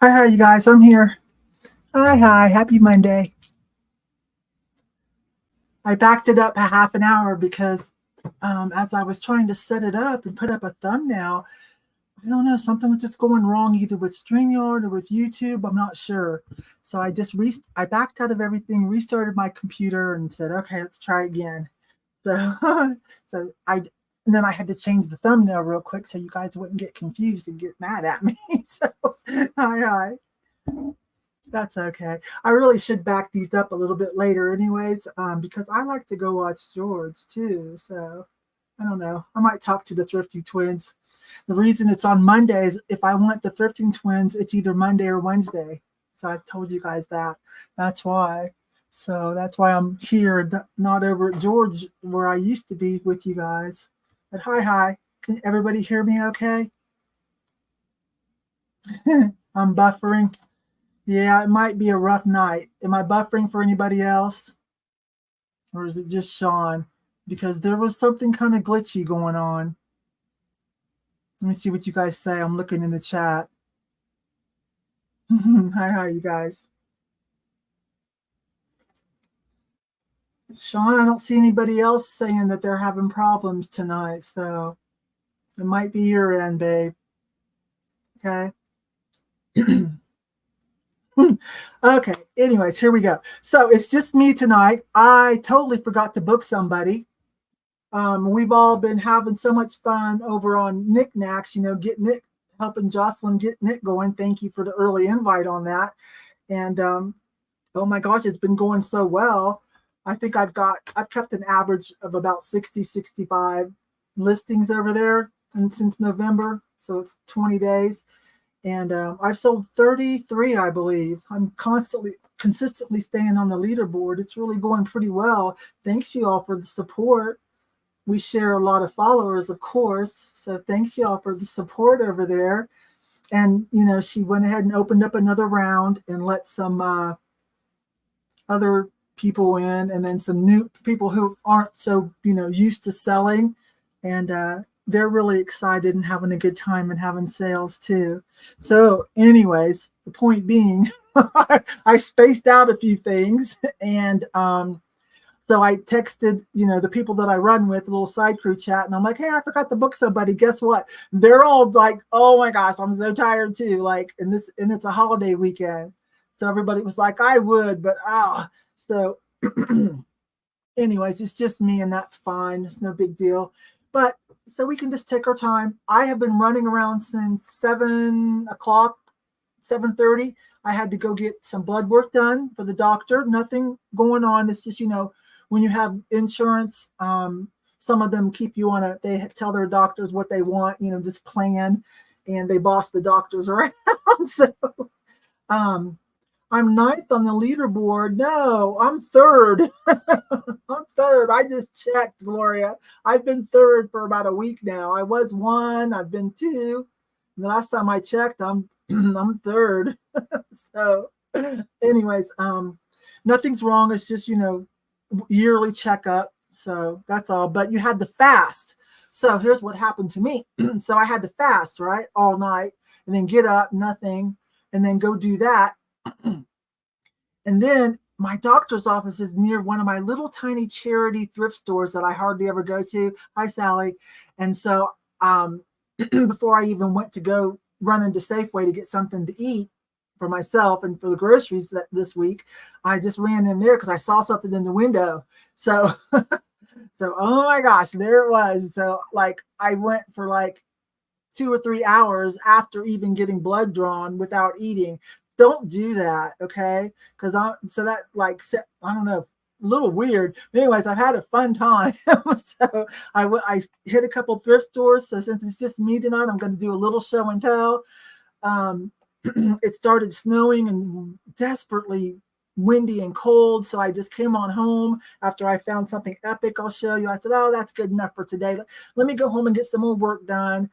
Hi, you guys. I'm here. Hi. Happy Monday. I backed it up a half an hour because as I was trying to set it up and put up a thumbnail, I don't know, something was just going wrong either with StreamYard or with YouTube. I'm not sure. So I backed out of everything, restarted my computer, and said, okay, let's try again. So, and then I had to change the thumbnail real quick so you guys wouldn't get confused and get mad at me. So, hi. That's okay. I really should back these up a little bit later anyways, because I like to go watch George too. So I don't know. I might talk to the Thrifty twins. The reason it's on Mondays, if I want the Thrifting twins, it's either Monday or Wednesday. So I've told you guys that. That's why. So that's why I'm here, not over at George where I used to be with you guys. But hi. Can everybody hear me okay? I'm buffering. Yeah, it might be a rough night. Am I buffering for anybody else? Or is it just Sean? Because there was something kind of glitchy going on. Let me see what you guys say. I'm looking in the chat. Hi, you guys. Sean, I don't see anybody else saying that they're having problems tonight. So it might be your end, babe. Okay. Okay, anyways, here we go. So it's just me tonight. I totally forgot to book somebody. We've all been having so much fun over on NikNax, helping Jocelyn get Nick going. Thank you for the early invite on that. And oh my gosh, it's been going so well. I think I've kept an average of about 60, 65 listings over there and since November. So it's 20 days. And I've sold 33, I believe. I'm consistently staying on the leaderboard. It's really going pretty well. Thanks you all for the support. We share a lot of followers, of course. So thanks y'all for the support over there. And, she went ahead and opened up another round and let some other people in, and then some new people who aren't so, used to selling. And they're really excited and having a good time and having sales too. So anyways, the point being, I spaced out a few things, and so I texted, the people that I run with, a little side crew chat, and I'm like, hey, I forgot to book somebody. Guess what? They're all like, oh my gosh, I'm so tired too. Like, and it's a holiday weekend. So everybody was like, I would, but so anyways, it's just me, and that's fine. It's no big deal. But so we can just take our time. I have been running around since 7:00, 7:30. I had to go get some blood work done for the doctor. Nothing going on. It's just, when you have insurance, some of them keep you on they tell their doctors what they want, this plan, and they boss the doctors around. So I'm ninth on the leaderboard. No, I'm third. I'm third. I just checked, Gloria. I've been third for about a week now. I was one. I've been two. And the last time I checked, I'm third. So, anyways, nothing's wrong. It's just yearly checkup. So that's all. But you had to fast. So here's what happened to me. So I had to fast, right, all night, and then get up, nothing, and then go do that. And then my doctor's office is near one of my little tiny charity thrift stores that I hardly ever go to. Hi, Sally. And so before I even went to go run into Safeway to get something to eat for myself and for the groceries this week, I just ran in there because I saw something in the window. So, oh my gosh, there it was. So like I went for like 2 or 3 hours after even getting blood drawn without eating. Don't do that, okay? Because I don't know, a little weird. But anyways, I've had a fun time. So I hit a couple thrift stores. So since it's just me tonight, I'm going to do a little show and tell. It started snowing and desperately windy and cold, so I just came on home after I found something epic I'll show you. I said, oh, that's good enough for today. Let me go home and get some more work done,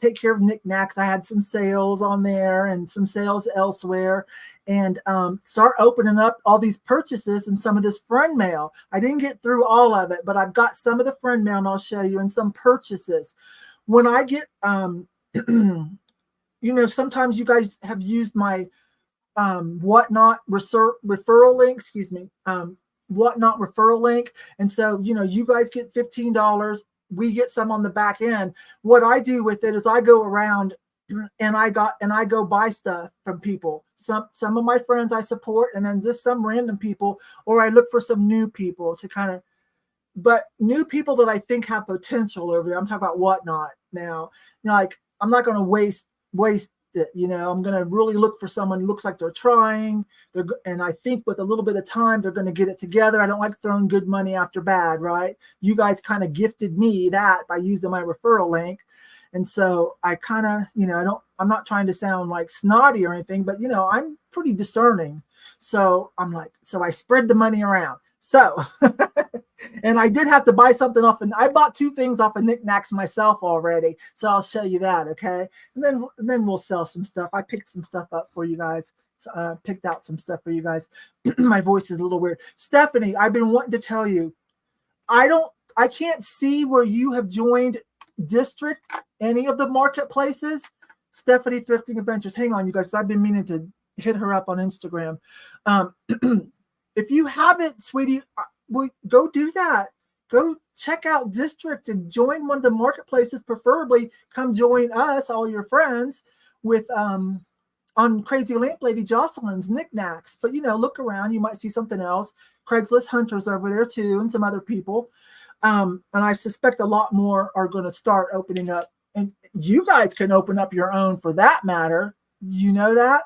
take care of NikNax. I had some sales on there and some sales elsewhere, and start opening up all these purchases and some of this friend mail. I didn't get through all of it, but I've got some of the friend mail, and I'll show you, and some purchases. When I get you know, sometimes you guys have used my whatnot referral link, excuse me, whatnot referral link. And so, you know, you guys get $15. We get some on the back end. What I do with it is I go around and I go buy stuff from people. Some of my friends I support, and then just some random people, or I look for some new people to kind of, but new people that I think have potential over there. I'm talking about whatnot now. You know, like I'm not going to waste it. You know, I'm going to really look for someone who looks like they're trying. And I think with a little bit of time, they're going to get it together. I don't like throwing good money after bad, right? You guys kind of gifted me that by using my referral link. And so I kind of, you know, I'm not trying to sound like snotty or anything, but you know, I'm pretty discerning. So I'm like, so I spread the money around. So, and I did have to buy something off, and I bought 2 things off of NikNax myself already. So I'll show you that. Okay. And then we'll sell some stuff. I picked some stuff up for you guys. So, picked out some stuff for you guys. My voice is a little weird. Stephanie, I've been wanting to tell you, I can't see where you have joined District, any of the marketplaces. Stephanie Thrifting Adventures. Hang on, you guys. I've been meaning to hit her up on Instagram. If you haven't, sweetie, go do that. Go check out District and join one of the marketplaces. Preferably come join us, all your friends, with on Crazy Lamp Lady Jocelyn's NikNax. But, you know, look around. You might see something else. Craigslist Hunters over there, too, and some other people. And I suspect a lot more are going to start opening up. And you guys can open up your own for that matter. You know that?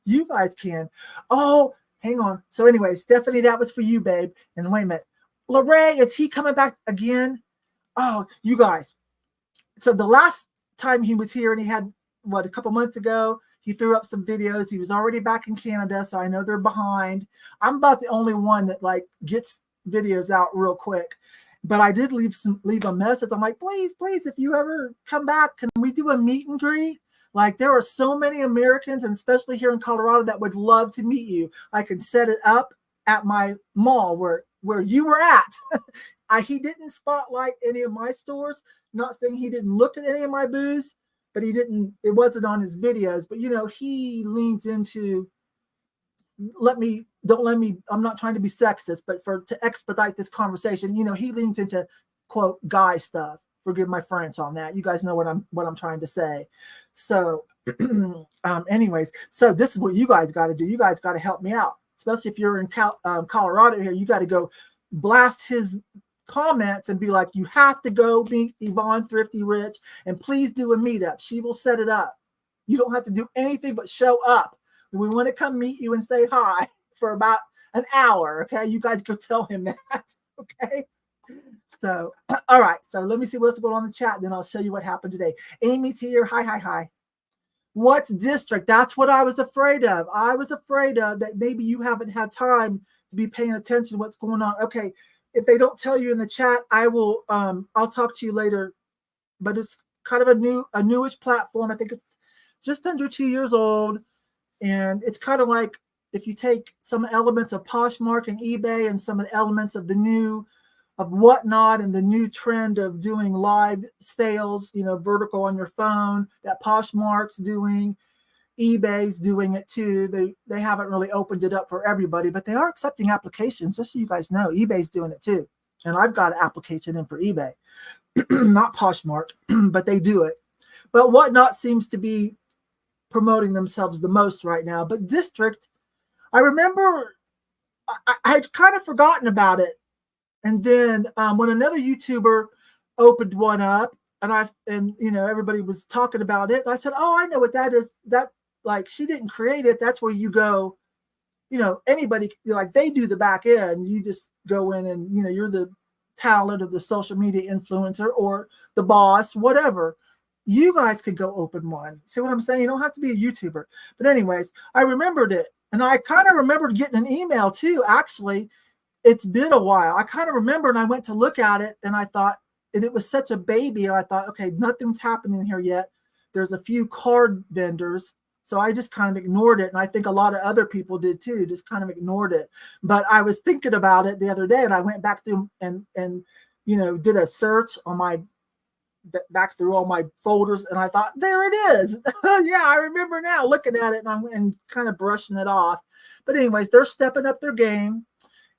You guys can. Oh, hang on. So anyway, Stephanie, that was for you, babe. And wait a minute. Lorraine, is he coming back again? Oh, you guys. So the last time he was here, and he had, a couple months ago, he threw up some videos. He was already back in Canada, so I know they're behind. I'm about the only one that like gets videos out real quick. But I did leave a message. I'm like, please, if you ever come back, can we do a meet and greet? Like, there are so many Americans, and especially here in Colorado, that would love to meet you. I can set it up at my mall where you were at. He didn't spotlight any of my stores. Not saying he didn't look at any of my booths, but it wasn't on his videos. But, you know, he leans into, don't let me, I'm not trying to be sexist, but to expedite this conversation, you know, he leans into, quote, guy stuff. Forgive my French on that. You guys know what I'm trying to say. So anyways, so this is what you guys got to do. You guys got to help me out, especially if you're in Colorado here. You got to go blast his comments and be like, you have to go meet Yvon Thrifty Rich, and please do a meetup. She will set it up. You don't have to do anything but show up. We want to come meet you and say hi for about an hour. Okay. You guys go tell him that. Okay. So, all right. So let me see what's going on in the chat. Then I'll show you what happened today. Amy's here. Hi. What's District? That's what I was afraid of. I was afraid of that maybe you haven't had time to be paying attention to what's going on. Okay. If they don't tell you in the chat, I will, I'll talk to you later, but it's kind of a newish platform. I think it's just under 2 years old. And it's kind of like if you take some elements of Poshmark and eBay and some of the elements of whatnot and the new trend of doing live sales, you know, vertical on your phone, that Poshmark's doing, eBay's doing it too. They haven't really opened it up for everybody, but they are accepting applications. Just so you guys know, eBay's doing it too. And I've got an application in for eBay, not Poshmark, but they do it. But whatnot seems to be promoting themselves the most right now. But District, I remember I'd kind of forgotten about it. And then when another YouTuber opened one up, and you know, everybody was talking about it, I said, oh, I know what that is. That, like, she didn't create it. That's where you go, you know, anybody, like, they do the back end. You just go in and, you know, you're the talent or the social media influencer or the boss, whatever. You guys could go open one. See what I'm saying? You don't have to be a YouTuber. But anyways, I remembered it. And I kind of remembered getting an email too. Actually, it's been a while. I kind of remember, and I went to look at it, and I thought, and it was such a baby. And I thought, okay, nothing's happening here yet. There's a few card vendors. So I just kind of ignored it. And I think a lot of other people did too, just kind of ignored it. But I was thinking about it the other day, and I went back through and you know, did a search on my back through all my folders, and I thought, there it is. Yeah, I remember now looking at it, and kind of brushing it off. But anyways, they're stepping up their game,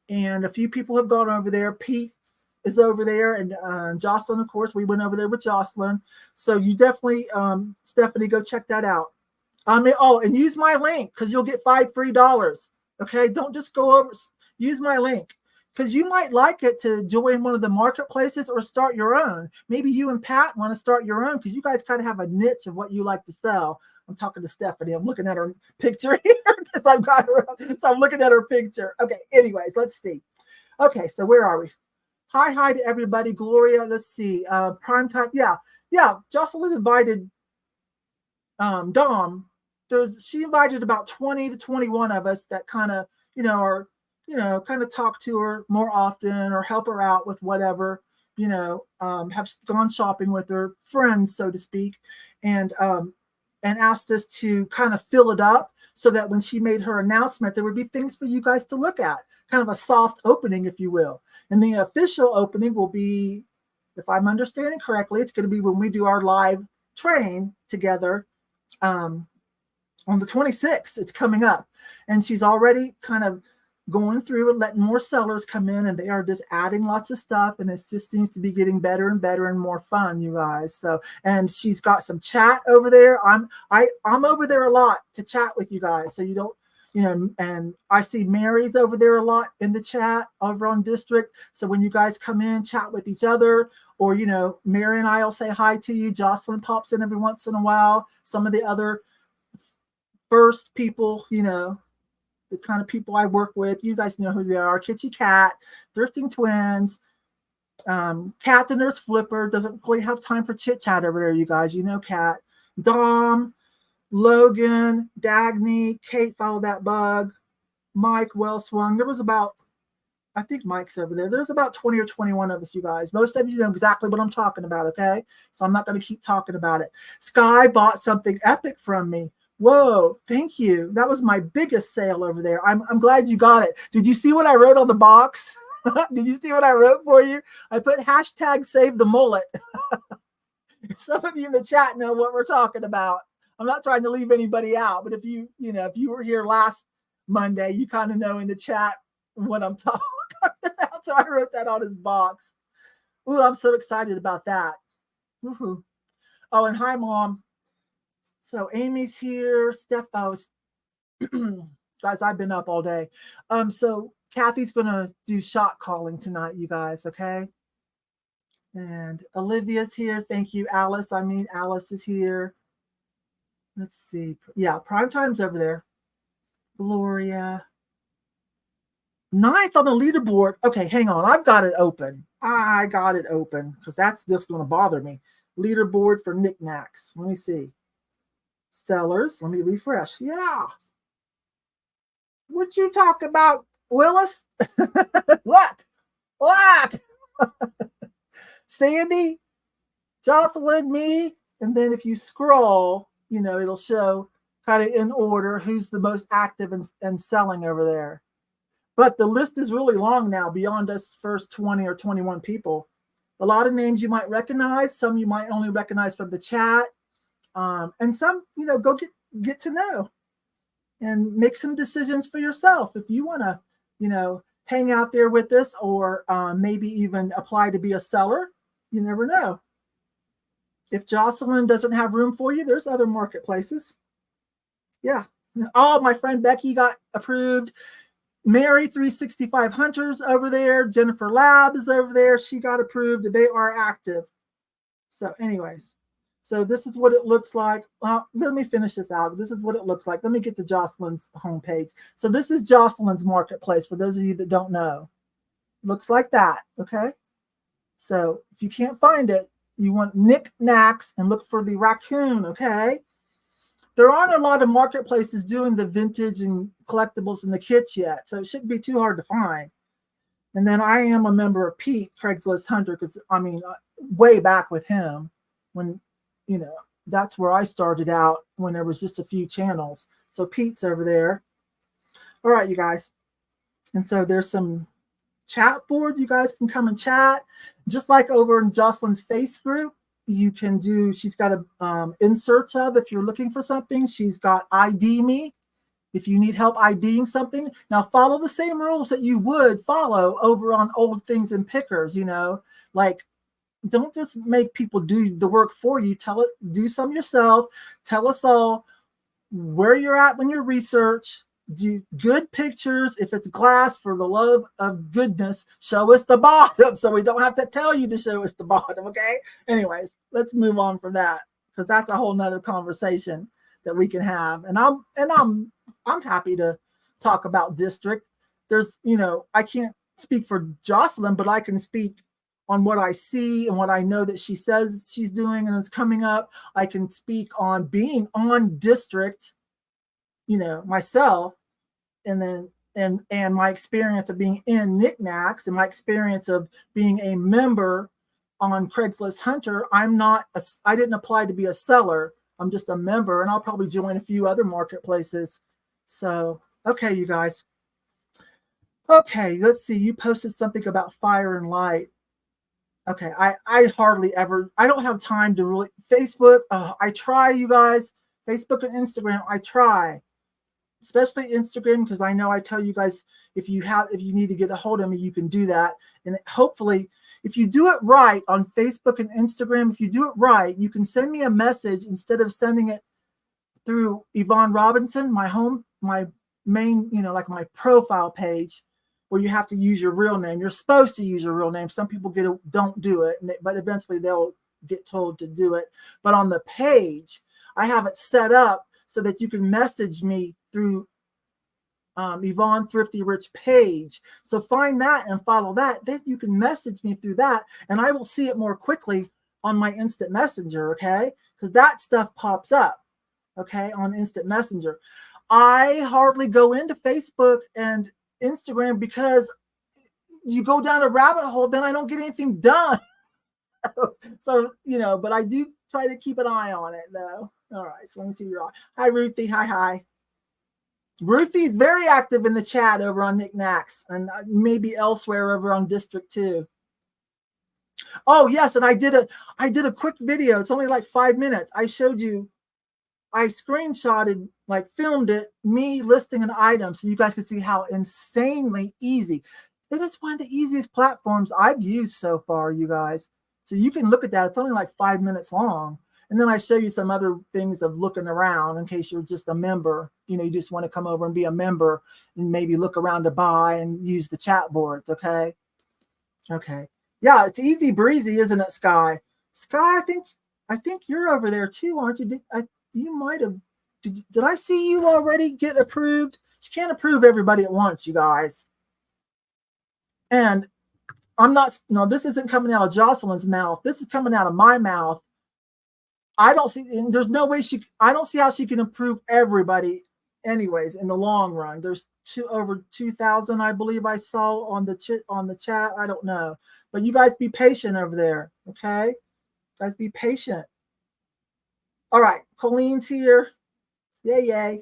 and a few people have gone over there. Pete is over there, and Jocelyn, of course, we went over there with Jocelyn. So you definitely, Stephanie, go check that out. And use my link, because you'll get $5 free. Okay, don't just go over. Use my link, because you might like it to join one of the marketplaces or start your own. Maybe you and Pat want to start your own, because you guys kind of have a niche of what you like to sell. I'm talking to Stephanie. I'm looking at her picture here because I've got her up. So I'm looking at her picture. Okay, anyways, let's see. Okay, so where are we? Hi to everybody. Gloria, let's see. Prime time. Yeah. Jocelyn invited Dom. She invited about 20 to 21 of us that kind of, kind of talk to her more often or help her out with whatever, have gone shopping with her friends, so to speak, and asked us to kind of fill it up so that when she made her announcement, there would be things for you guys to look at, kind of a soft opening, if you will. And the official opening will be, if I'm understanding correctly, it's going to be when we do our live train together, on the 26th. It's coming up, and she's already kind of going through and letting more sellers come in, and they are just adding lots of stuff, and it just seems to be getting better and better and more fun, you guys. So, and she's got some chat over there. I'm over there a lot to chat with you guys, so you don't, and I see Mary's over there a lot in the chat over on District. So when you guys come in, chat with each other, or Mary and I will say hi to you. Jocelyn pops in every once in a while. Some of the other first people, the kind of people I work with, you guys know who they are. Kitschy Cat, Thrifting Twins, Cat the Nurse Flipper doesn't really have time for chit chat over there, you guys. Cat, Dom, Logan, Dagny, Kate, Follow That Bug, Mike, Well Swung. There was about, I think Mike's over there. There's about 20 or 21 of us, you guys. Most of you know exactly what I'm talking about, okay? So I'm not going to keep talking about it. Sky bought something epic from me. Whoa, thank you. That was my biggest sale over there. I'm glad you got it. Did you see what I wrote on the box? Did you see what I wrote for you? I put hashtag save the mullet. Some of you in the chat know what we're talking about. I'm not trying to leave anybody out, but if you were here last Monday, you kind of know in the chat what I'm talking about. So I wrote that on his box. Ooh, I'm so excited about that. Woohoo. Oh, and hi, Mom. So Amy's here. Guys, I've been up all day. So Kathy's gonna do shot calling tonight, you guys, okay? And Olivia's here. Thank you, Alice. Alice is here. Let's see. Yeah, prime time's over there. Gloria. 9th on the leaderboard. Okay, hang on. I've got it open. I got it open because that's just going to bother me. Leaderboard for NikNax. Let me see. Sellers. Let me refresh. Yeah. What you talk about, Willis? What? Sandy, Jocelyn, me. And then if you scroll, it'll show kind of in order who's the most active and selling over there. But the list is really long now beyond us first 20 or 21 people. A lot of names you might recognize. Some you might only recognize from the chat. And some, go get to know and make some decisions for yourself. If you want to, hang out there with us or maybe even apply to be a seller, you never know. If Jocelyn doesn't have room for you, there's other marketplaces. Yeah. Oh, my friend Becky got approved. Mary 365 Hunters over there. Jennifer Lab is over there. She got approved. They are active. So anyways, so this is what it looks like. Let me finish this out. This is what it looks like. Let me get to Jocelyn's homepage. So this is Jocelyn's marketplace for those of you that don't know. Looks like that, okay? So if you can't find it, you want NikNax and look for the raccoon, okay? There aren't a lot of marketplaces doing the vintage and collectibles and the kits yet, so it shouldn't be too hard to find. And then I am a member of Pete, Craigslist Hunter, because, way back with him when, that's where I started out when there was just a few channels. So Pete's over there. All right, you guys. And so there's some chat board. You guys can come and chat. Just like over in Jocelyn's face group, You can do, she's got a in search of, if you're looking for something, she's got ID me. If you need help IDing something, now follow the same rules that you would follow over on Old Things and Pickers, you know, like don't just make people do the work for you. Do some yourself. Tell us all where you're at when you research. Do good pictures. If it's glass, for the love of goodness, show us the bottom so we don't have to tell you to show us the bottom. Okay. Anyways, let's move on from that because that's a whole nother conversation that we can have. And I'm happy to talk about district. There's, you know, I can't speak for Jocelyn, but I can speak on what I see and what I know that she says she's doing and is coming up. I can speak on being on district, you know, myself, and then and my experience of being in NikNax and my experience of being a member on Craigslist Hunter. I didn't apply to be a seller. I'm just a member, and I'll probably join a few other marketplaces. So, okay, you guys. Okay, let's see. You posted something about fire and light. Okay, I hardly ever, I don't have time to really, Facebook, I try, you guys, Facebook and Instagram, I try, especially Instagram, because I know I tell you guys, if you need to get a hold of me, you can do that. And hopefully, if you do it right on Facebook and Instagram, if you do it right, you can send me a message instead of sending it through Yvon Robinson, my main, you know, like my profile page, where you have to use your real name. You're supposed to use your real name. Some people don't do it, but eventually they'll get told to do it. But on the page, I have it set up so that you can message me through Yvon Thrifty Rich page. So find that and follow that. Then you can message me through that, and I will see it more quickly on my instant messenger, okay? Because that stuff pops up, okay, on instant messenger. I hardly go into Facebook and Instagram because you go down a rabbit hole, then I don't get anything done. So, you know, but I do try to keep an eye on it though. All right, so let me see where you are. Hi, Ruthie. Hi. Ruthie's very active in the chat over on NikNax and maybe elsewhere over on District 2. Oh, yes, and I did a quick video. It's only like 5 minutes. I showed you, I screenshotted, like filmed it, me listing an item so you guys can see how insanely easy. It is one of the easiest platforms I've used so far, you guys. So you can look at that. It's only like 5 minutes long. And then I show you some other things of looking around in case you're just a member. You know, you just want to come over and be a member and maybe look around to buy and use the chat boards, okay? Okay. Yeah, it's easy breezy, isn't it, Sky? Sky, I think you're over there too, aren't you? You might have. Did I see you already get approved? You can't approve everybody at once, you guys. And I'm not. No, this isn't coming out of Jocelyn's mouth. This is coming out of my mouth. I don't see. And there's no way I don't see how she can approve everybody. Anyways, in the long run, there's over 2,000, I believe I saw on the chat. I don't know, but you guys be patient over there, okay? You guys be patient. All right, Colleen's here. Yay. Let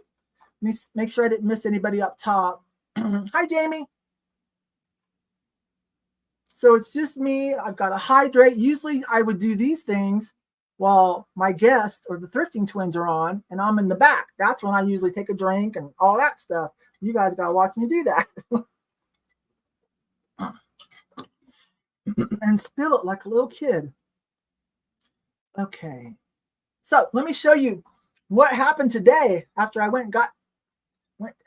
me make sure I didn't miss anybody up top. Hi, Jamie. So it's just me. I've got to hydrate. Usually I would do these things while my guest or the thrifting twins are on and I'm in the back. That's when I usually take a drink and all that stuff. You guys got to watch me do that. And spill it like a little kid. Okay. So let me show you what happened today after I went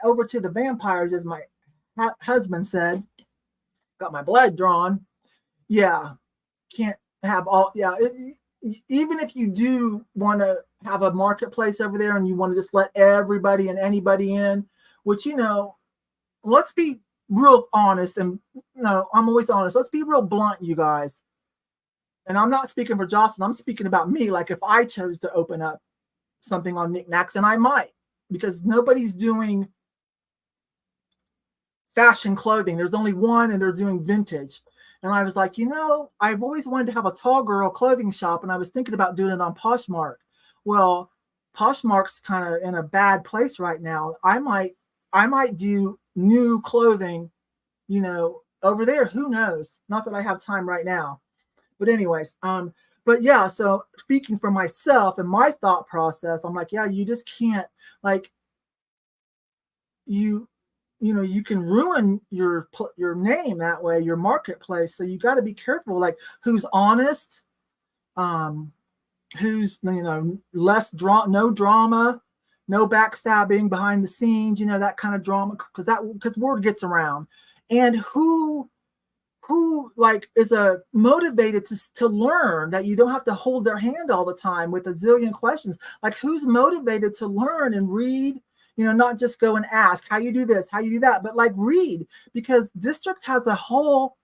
over to the vampires, as my husband said. Got my blood drawn. Yeah. Can't have all. Yeah. Even if you do want to have a marketplace over there and you want to just let everybody and anybody in, which, you know, let's be real honest. And no, I'm always honest. Let's be real blunt, you guys. And I'm not speaking for Jocelyn. I'm speaking about me. Like if I chose to open up something on NikNax, and I might, because nobody's doing fashion clothing. There's only one, and they're doing vintage. And I was like, you know, I've always wanted to have a tall girl clothing shop, and I was thinking about doing it on Poshmark. Well, Poshmark's kind of in a bad place right now. I might do new clothing, you know, over there. Who knows? Not that I have time right now. But anyways, But yeah, so speaking for myself and my thought process, I'm like, yeah, you just can't, like, you you can ruin your name that way, your marketplace. So you got to be careful, like who's honest, um who's no drama, no backstabbing behind the scenes, that kind of drama, because word gets around. And who like is motivated to learn, that you don't have to hold their hand all the time with a zillion questions. Like who's motivated to learn and read, not just go and ask how you do this, how you do that, but like read. Because District has a whole,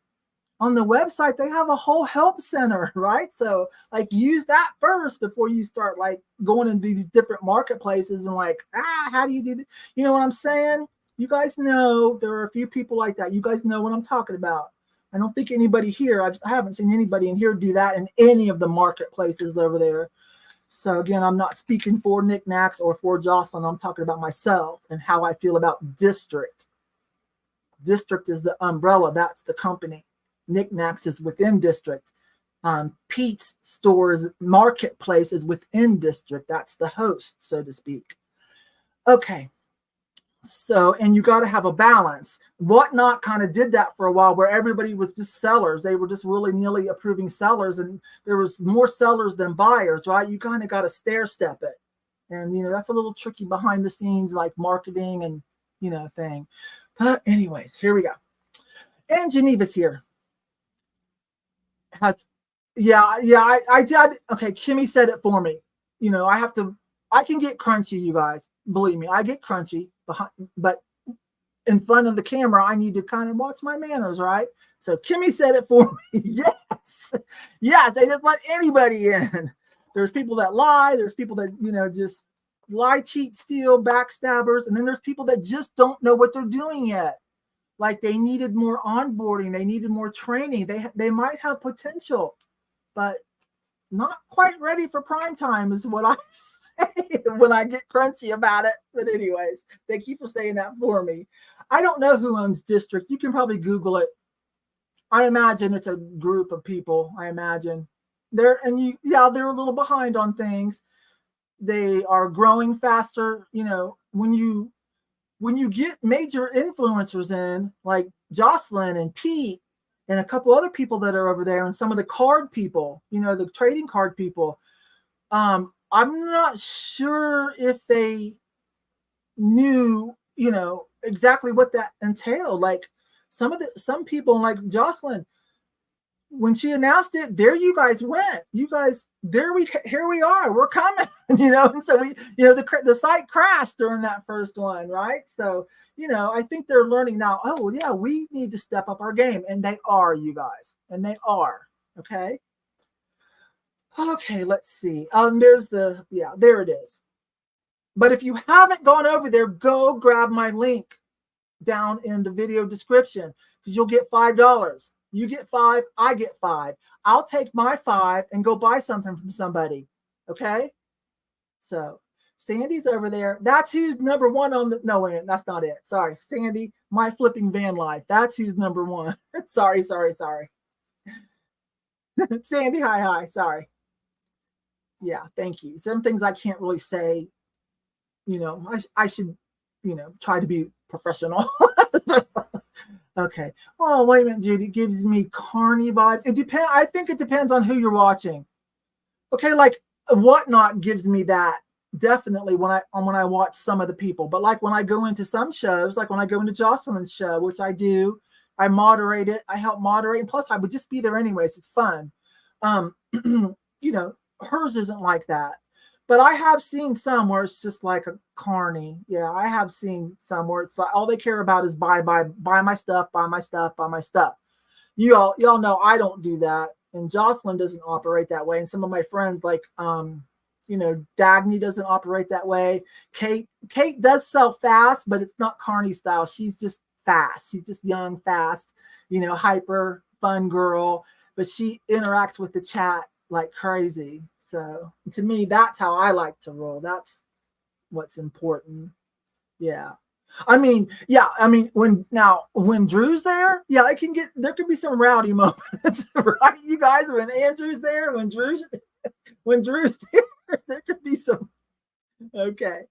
on the website, they have a whole help center, right? So like use that first before you start like going into these different marketplaces and like, how do you do this? You know what I'm saying? You guys know there are a few people like that. You guys know what I'm talking about. I don't think anybody here, I haven't seen anybody in here do that in any of the marketplaces over there. So again, I'm not speaking for NikNax or for Jocelyn. I'm talking about myself and how I feel about District. District is the umbrella. That's the company. NikNax is within District. Pete's Stores Marketplace is within District. That's the host, so to speak. Okay. So, and you got to have a balance. Whatnot kind of did that for a while, where everybody was just sellers. They were just willy-nilly approving sellers, and there was more sellers than buyers, right? You kind of got to stair step it. And, that's a little tricky behind the scenes, like marketing and, thing. But anyways, here we go. And Geneva's here. I did. Okay, Kimmy said it for me. I can get crunchy, you guys. Believe me, I get crunchy but in front of the camera, I need to kind of watch my manners, right? So Kimmy said it for me. Yes, they just let anybody in. There's people that lie. There's people that, just lie, cheat, steal, backstabbers. And then there's people that just don't know what they're doing yet. Like they needed more onboarding. They needed more training. They might have potential, but not quite ready for prime time is what I say when I get crunchy about it. But anyways, thank you for saying that for me. I don't know who owns District. You can probably Google it. I imagine it's a group of people. I imagine they're a little behind on things. They are growing faster. When you get major influencers in, like Jocelyn and Pete and a couple other people that are over there, and some of the card people, the trading card people, I'm not sure if they knew, exactly what that entailed. Like some people, like Jocelyn, when she announced it, there you guys went. You guys, here we are. We're coming, And so we, the site crashed during that first one, right? So, I think they're learning now. Oh, yeah, we need to step up our game, and they are, you guys, and they are. Okay. Okay, let's see. There it is. But if you haven't gone over there, go grab my link down in the video description, because you'll get $5. You get 5, I get 5. I'll take my 5 and go buy something from somebody. Okay. So Sandy's over there. That's who's number one on the, no, wait, that's not it. Sorry. Sandy, my flipping van life. That's who's number one. sorry. Sandy, hi. Sorry. Yeah. Thank you. Some things I can't really say, I should, try to be professional. Okay. Oh, wait a minute, Judy. It gives me carny vibes. I think it depends on who you're watching. Okay, like Whatnot gives me that definitely when I watch some of the people. But like when I go into some shows, like when I go into Jocelyn's show, which I do, I moderate it. I help moderate, and plus I would just be there anyways. It's fun. Hers isn't like that. But I have seen some where it's just like a carny. Yeah, I have seen some where it's like all they care about is buy my stuff. Y'all know I don't do that. And Jocelyn doesn't operate that way. And some of my friends like, Dagny doesn't operate that way. Kate does sell fast, but it's not carny style. She's just fast. She's just young, fast, hyper fun girl. But she interacts with the chat like crazy. So to me, that's how I like to roll. That's what's important. Yeah. I mean, yeah, I mean, when Drew's there, yeah, there could be some rowdy moments, right? You guys, when Andrew's there, when Drew's there could be some. Okay.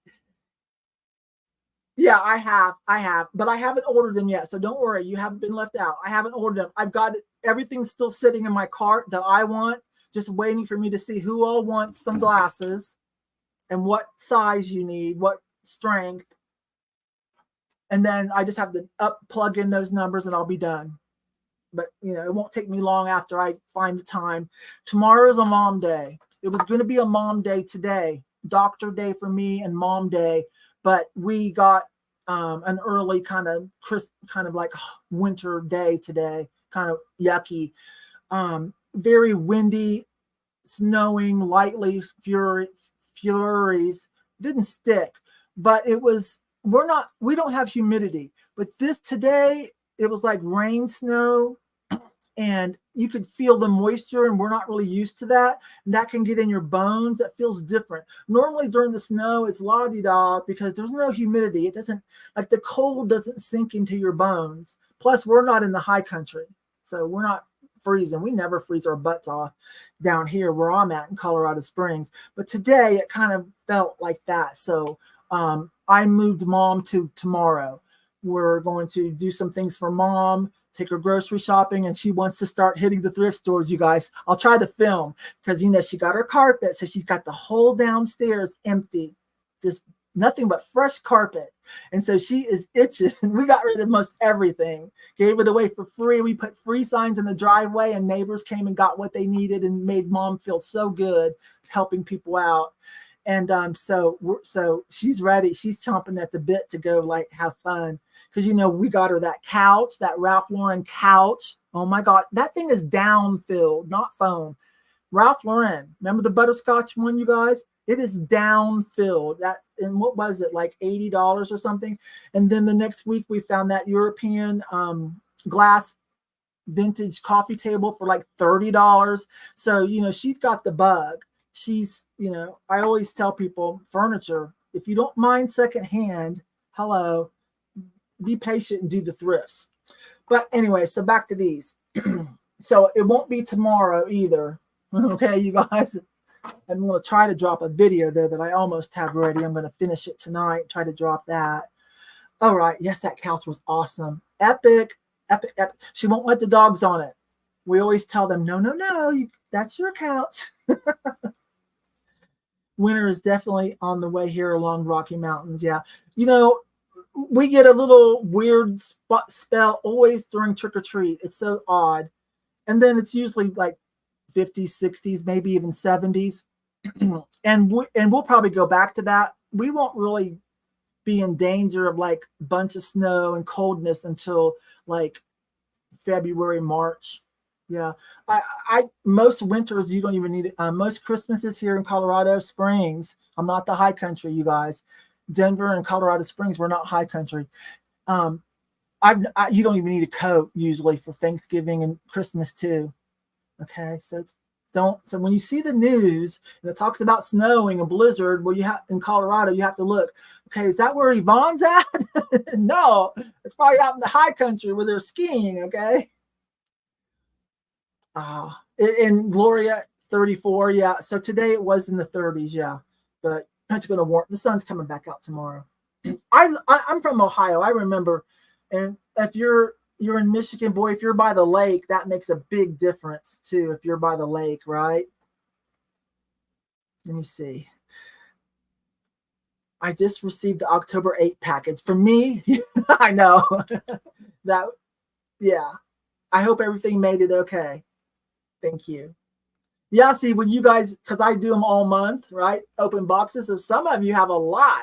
Yeah, I have, but I haven't ordered them yet, so don't worry, you haven't been left out. I haven't ordered them. I've got everything's still sitting in my cart that I want, just waiting for me to see who all wants some glasses and what size you need, what strength. And then I just have to plug in those numbers and I'll be done. But it won't take me long after I find the time. Tomorrow's a mom day. It was going to be a mom day today, doctor day for me and mom day, but we got an early kind of like winter day today, kind of yucky, very windy, snowing, lightly flurries. Didn't stick, but it was. We don't have humidity, but today it was like rain, snow, and you could feel the moisture, and we're not really used to that. And that can get in your bones. That feels different. Normally during the snow, it's la-di-da because there's no humidity. It doesn't, like the cold doesn't sink into your bones. Plus, we're not in the high country, so we're not freezing. We never freeze our butts off down here where I'm at in Colorado Springs. But today it kind of felt like that. So I moved mom to tomorrow. We're going to do some things for mom, take her grocery shopping, and she wants to start hitting the thrift stores, you guys. I'll try to film because, she got her carpet. So she's got the whole downstairs empty, just nothing but fresh carpet. And so she is itching. We got rid of most everything, gave it away for free. We put free signs in the driveway and neighbors came and got what they needed and made mom feel so good helping people out. And so she's ready. She's chomping at the bit to go like have fun. Because we got her that couch, that Ralph Lauren couch. Oh my God, that thing is down filled, not foam. Ralph Lauren, remember the butterscotch one, you guys? It is down filled. And what was it, like $80 or something? And then the next week we found that European glass vintage coffee table for like $30. So she's got the bug. She's, I always tell people furniture, if you don't mind secondhand, hello, be patient and do the thrifts. But anyway, so back to these. So it won't be tomorrow either. Okay, you guys. I'm going to try to drop a video though that I almost have ready. I'm going to finish it tonight, try to drop that. All right. Yes, that couch was awesome. Epic, epic, epic. She won't let the dogs on it. We always tell them, no, that's your couch. Winter is definitely on the way here along Rocky Mountains. Yeah. We get a little weird spell always during trick or treat. It's so odd. And then it's usually like 50s, 60s, maybe even 70s. and we'll probably go back to that. We won't really be in danger of like a bunch of snow and coldness until like February, March. Yeah, I most winters you don't even need it. Most Christmases here in Colorado Springs. I'm not the high country, you guys. Denver and Colorado Springs, we're not high country. You don't even need a coat usually for Thanksgiving and Christmas too. Okay, so so when you see the news and it talks about snowing and blizzard, well, in Colorado, you have to look. Okay, is that where Yvon's at? No, it's probably out in the high country where they're skiing. Okay. In Gloria, 34. Yeah. So today it was in the 30s. Yeah, but it's going to warm. The sun's coming back out tomorrow. I'm from Ohio. I remember, and if you're in Michigan, boy, if you're by the lake, that makes a big difference too. If you're by the lake, right? Let me see. I just received the October 8th package. For me, I know that. Yeah. I hope everything made it okay. Thank you. Yeah, see, when you guys, because I do them all month, right? Open boxes. So some of you have a lot.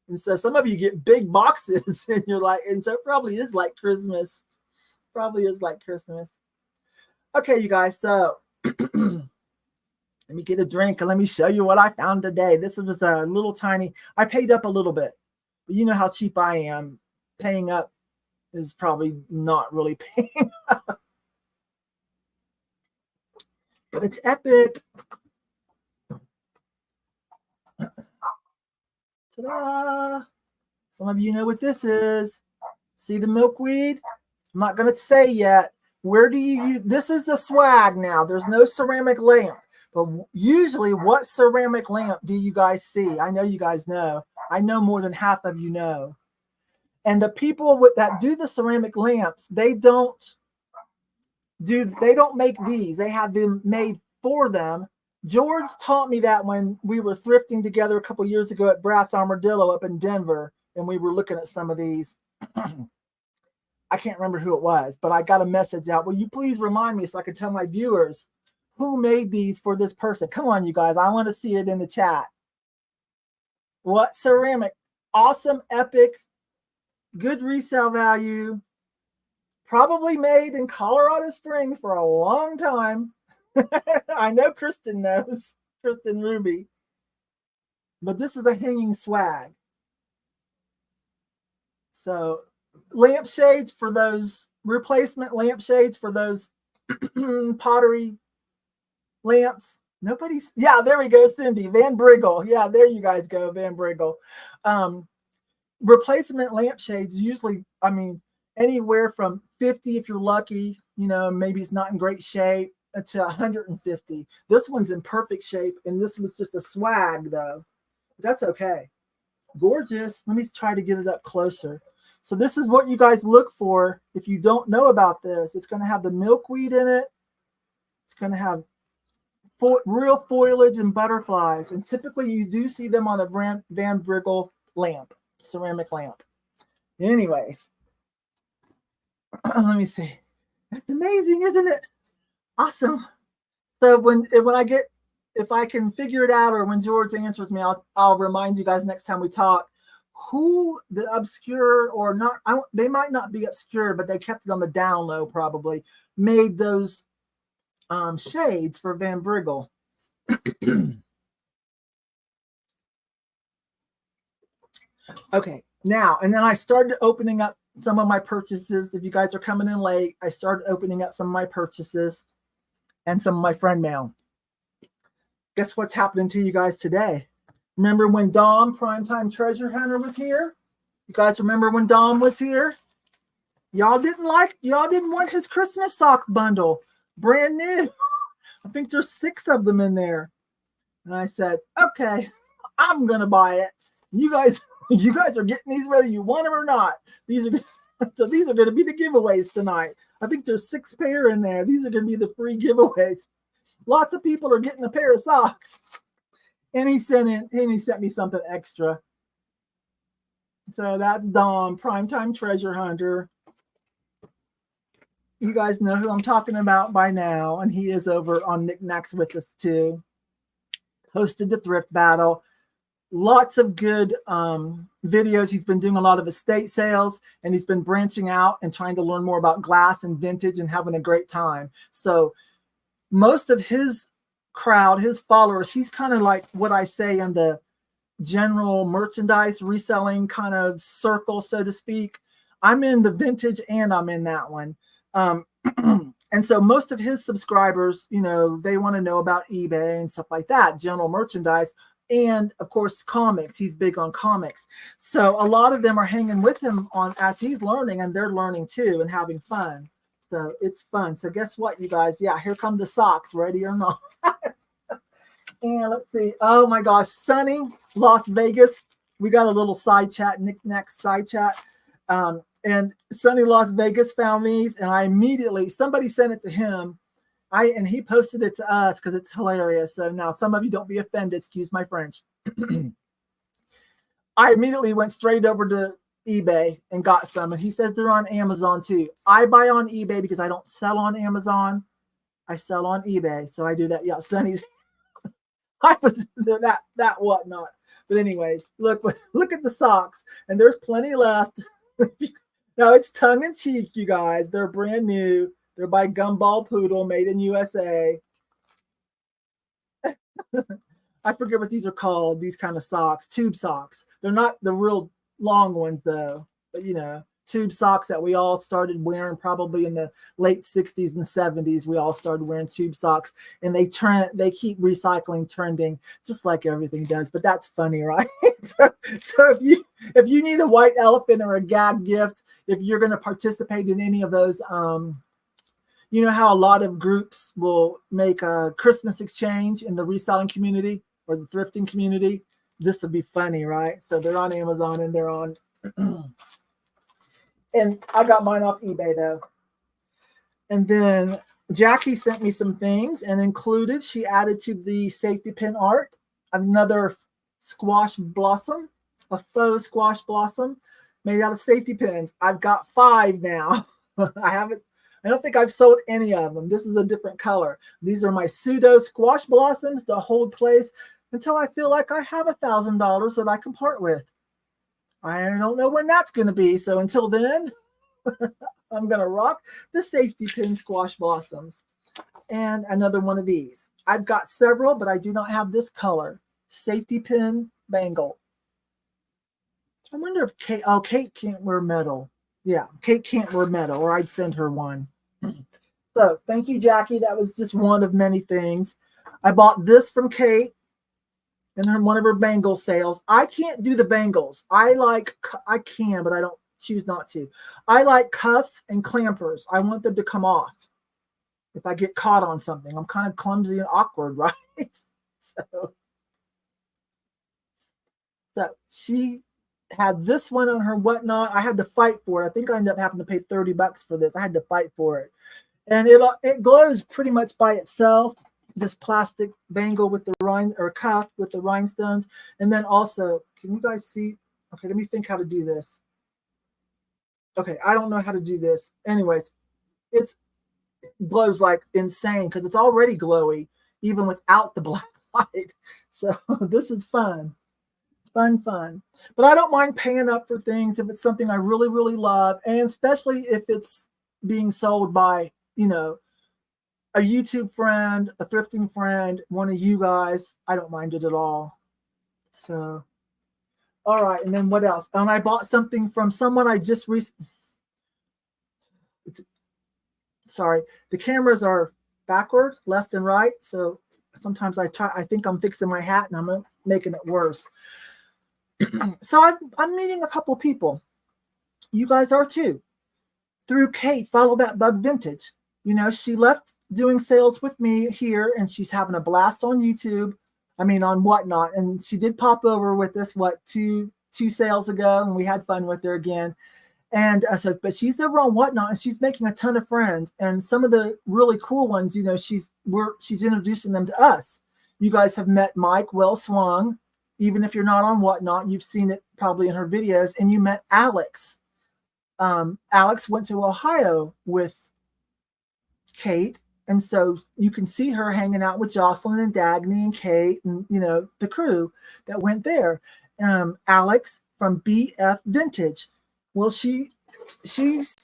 And so some of you get big boxes and you're like, and so it probably is like Christmas. Probably is like Christmas. Okay, you guys. So let me get a drink and let me show you what I found today. This was a little tiny, I paid up a little bit. But you know how cheap I am. Paying up is probably not really paying up. But it's epic. Ta-da! Some of you know what this is. See the milkweed? I'm not going to say yet. Where do you use? This is a swag now. There's no ceramic lamp. But usually, what ceramic lamp do you guys see? I know you guys know. I know more than half of you know. And the people that do the ceramic lamps, they don't make these. They have them made for them. George taught me that when we were thrifting together a couple years ago at Brass Armadillo up in Denver, and we were looking at some of these. I can't remember who it was, but I got a message out. Will you please remind me so I can tell my viewers who made these for this person? Come on, you guys. I want to see it in the chat. What ceramic? Awesome, epic, good resale value. Probably made in Colorado Springs for a long time. I know Kristen knows. Kristen Ruby. But this is a hanging swag. So lampshades for those, replacement lampshades for those pottery lamps. Nobody's, yeah, there we go, Cindy. Van Briggle. Yeah, there you guys go, Van Briggle. Replacement lampshades usually, I mean, anywhere from 50 if you're lucky, you know, maybe it's not in great shape, to 150. This one's in perfect shape, and this was just a swag though. That's okay. Gorgeous. Let me try to get it up closer. So this is what you guys look for if you don't know about this. It's going to have the milkweed in it. It's going to have real foliage and butterflies. And typically you do see them on a Van Briggle lamp, ceramic lamp. Anyways, let me see. That's amazing, isn't it? Awesome. So when I get, if I can figure it out, or when George answers me, I'll remind you guys next time we talk who the obscure, or not, they might not be obscure, but they kept it on the down low probably, made those shades for Van Briggle. Okay, now, and then I started opening up some of my purchases. If you guys are coming in late, I started opening up some of my purchases and some of my friend mail. Guess what's happening to you guys today? Remember when Dom, Primetime Treasure Hunter, was here? You guys remember when Dom was here? Y'all didn't want his Christmas socks bundle. Brand new. I think there's 6 of them in there. And I said, okay, I'm going to buy it. You guys are getting these whether you want them or not. These are going to be the giveaways tonight. I think there's 6 pair in there. These are going to be the free giveaways. Lots of people are getting a pair of socks. And he sent me something extra. So that's Dom, Primetime Treasure Hunter. You guys know who I'm talking about by now. And he is over on NikNax with us too. Hosted the Thrift Battle. Lots of good videos. He's been doing a lot of estate sales, and he's been branching out and trying to learn more about glass and vintage and having a great time. So most of his crowd, his followers, he's kind of like what I say in the general merchandise reselling kind of circle, so to speak. I'm in the vintage and I'm in that one. And so most of his subscribers, you know, they want to know about eBay and stuff like that, general merchandise. And of course, comics. He's big on comics. So a lot of them are hanging with him on as he's learning, and they're learning too and having fun. So it's fun. So guess what, you guys? Yeah, here come the socks, ready or not. And let's see. Oh my gosh, Sunny, Las Vegas. We got a little side chat, NikNax side chat. And Sunny Las Vegas found these, and I immediately, somebody sent it to him. And he posted it to us because it's hilarious. So now some of you don't be offended. Excuse my French. I immediately went straight over to eBay and got some. And he says they're on Amazon too. I buy on eBay because I don't sell on Amazon. I sell on eBay. So I do that. Yeah, Sunny's. I was that whatnot. But anyways, look at the socks. And there's plenty left. Now it's tongue in cheek, you guys. They're brand new. They're by Gumball Poodle, made in USA. I forget what these are called, these kind of socks, tube socks. They're not the real long ones, though. But, you know, tube socks that we all started wearing probably in the late 60s and 70s. We all started wearing tube socks, and they keep recycling, trending, just like everything does. But that's funny, right? so if you need a white elephant or a gag gift, if you're going to participate in any of those, you know how a lot of groups will make a Christmas exchange in the reselling community or the thrifting community? This would be funny, right? So they're on Amazon and they're on, and I got mine off eBay though. And then Jackie sent me some things and included, she added to the safety pin art, another squash blossom, a faux squash blossom made out of safety pins. I've got 5 now. I don't think I've sold any of them. This is a different color. These are my pseudo squash blossoms to hold place until I feel like I have $1,000 that I can part with. I don't know when that's going to be. So until then, I'm going to rock the safety pin squash blossoms. And another one of these. I've got several, but I do not have this color. Safety pin bangle. I wonder if Kate can't wear metal. Yeah, Kate can't wear metal, or I'd send her one. So thank you, Jackie. That was just one of many things. I bought this from Kate in one of her bangle sales. I can't do the bangles. I can, but I don't choose not to. I like cuffs and clampers. I want them to come off if I get caught on something. I'm kind of clumsy and awkward, right? So she had this one on her whatnot. I had to fight for it. I think I ended up having to pay $30 for this. I had to fight for it. And it glows pretty much by itself. This plastic bangle with the cuff with the rhinestones. And then also, can you guys see? Okay, let me think how to do this. Okay, I don't know how to do this. Anyways, it glows like insane because it's already glowy even without the black light. So this is fun. Fun. But I don't mind paying up for things if it's something I really, really love. And especially if it's being sold by, a YouTube friend, a thrifting friend, one of you guys. I don't mind it at all. So, all right. And then what else? And I bought something from someone I just recently. Sorry. The cameras are backward, left and right. So sometimes I think I'm fixing my hat and I'm making it worse. So I'm meeting a couple people. You guys are too. Through Kate, Follow That Bug Vintage. She left doing sales with me here, and she's having a blast on YouTube. On Whatnot. And she did pop over with us, two sales ago, and we had fun with her again. And but she's over on Whatnot, and she's making a ton of friends. And some of the really cool ones, she's introducing them to us. You guys have met Mike Well Swung. Even if you're not on Whatnot, you've seen it probably in her videos. And you met Alex. Alex went to Ohio with Kate. And so you can see her hanging out with Jocelyn and Dagny and Kate and, the crew that went there. Alex from BF Vintage. Well, she's, since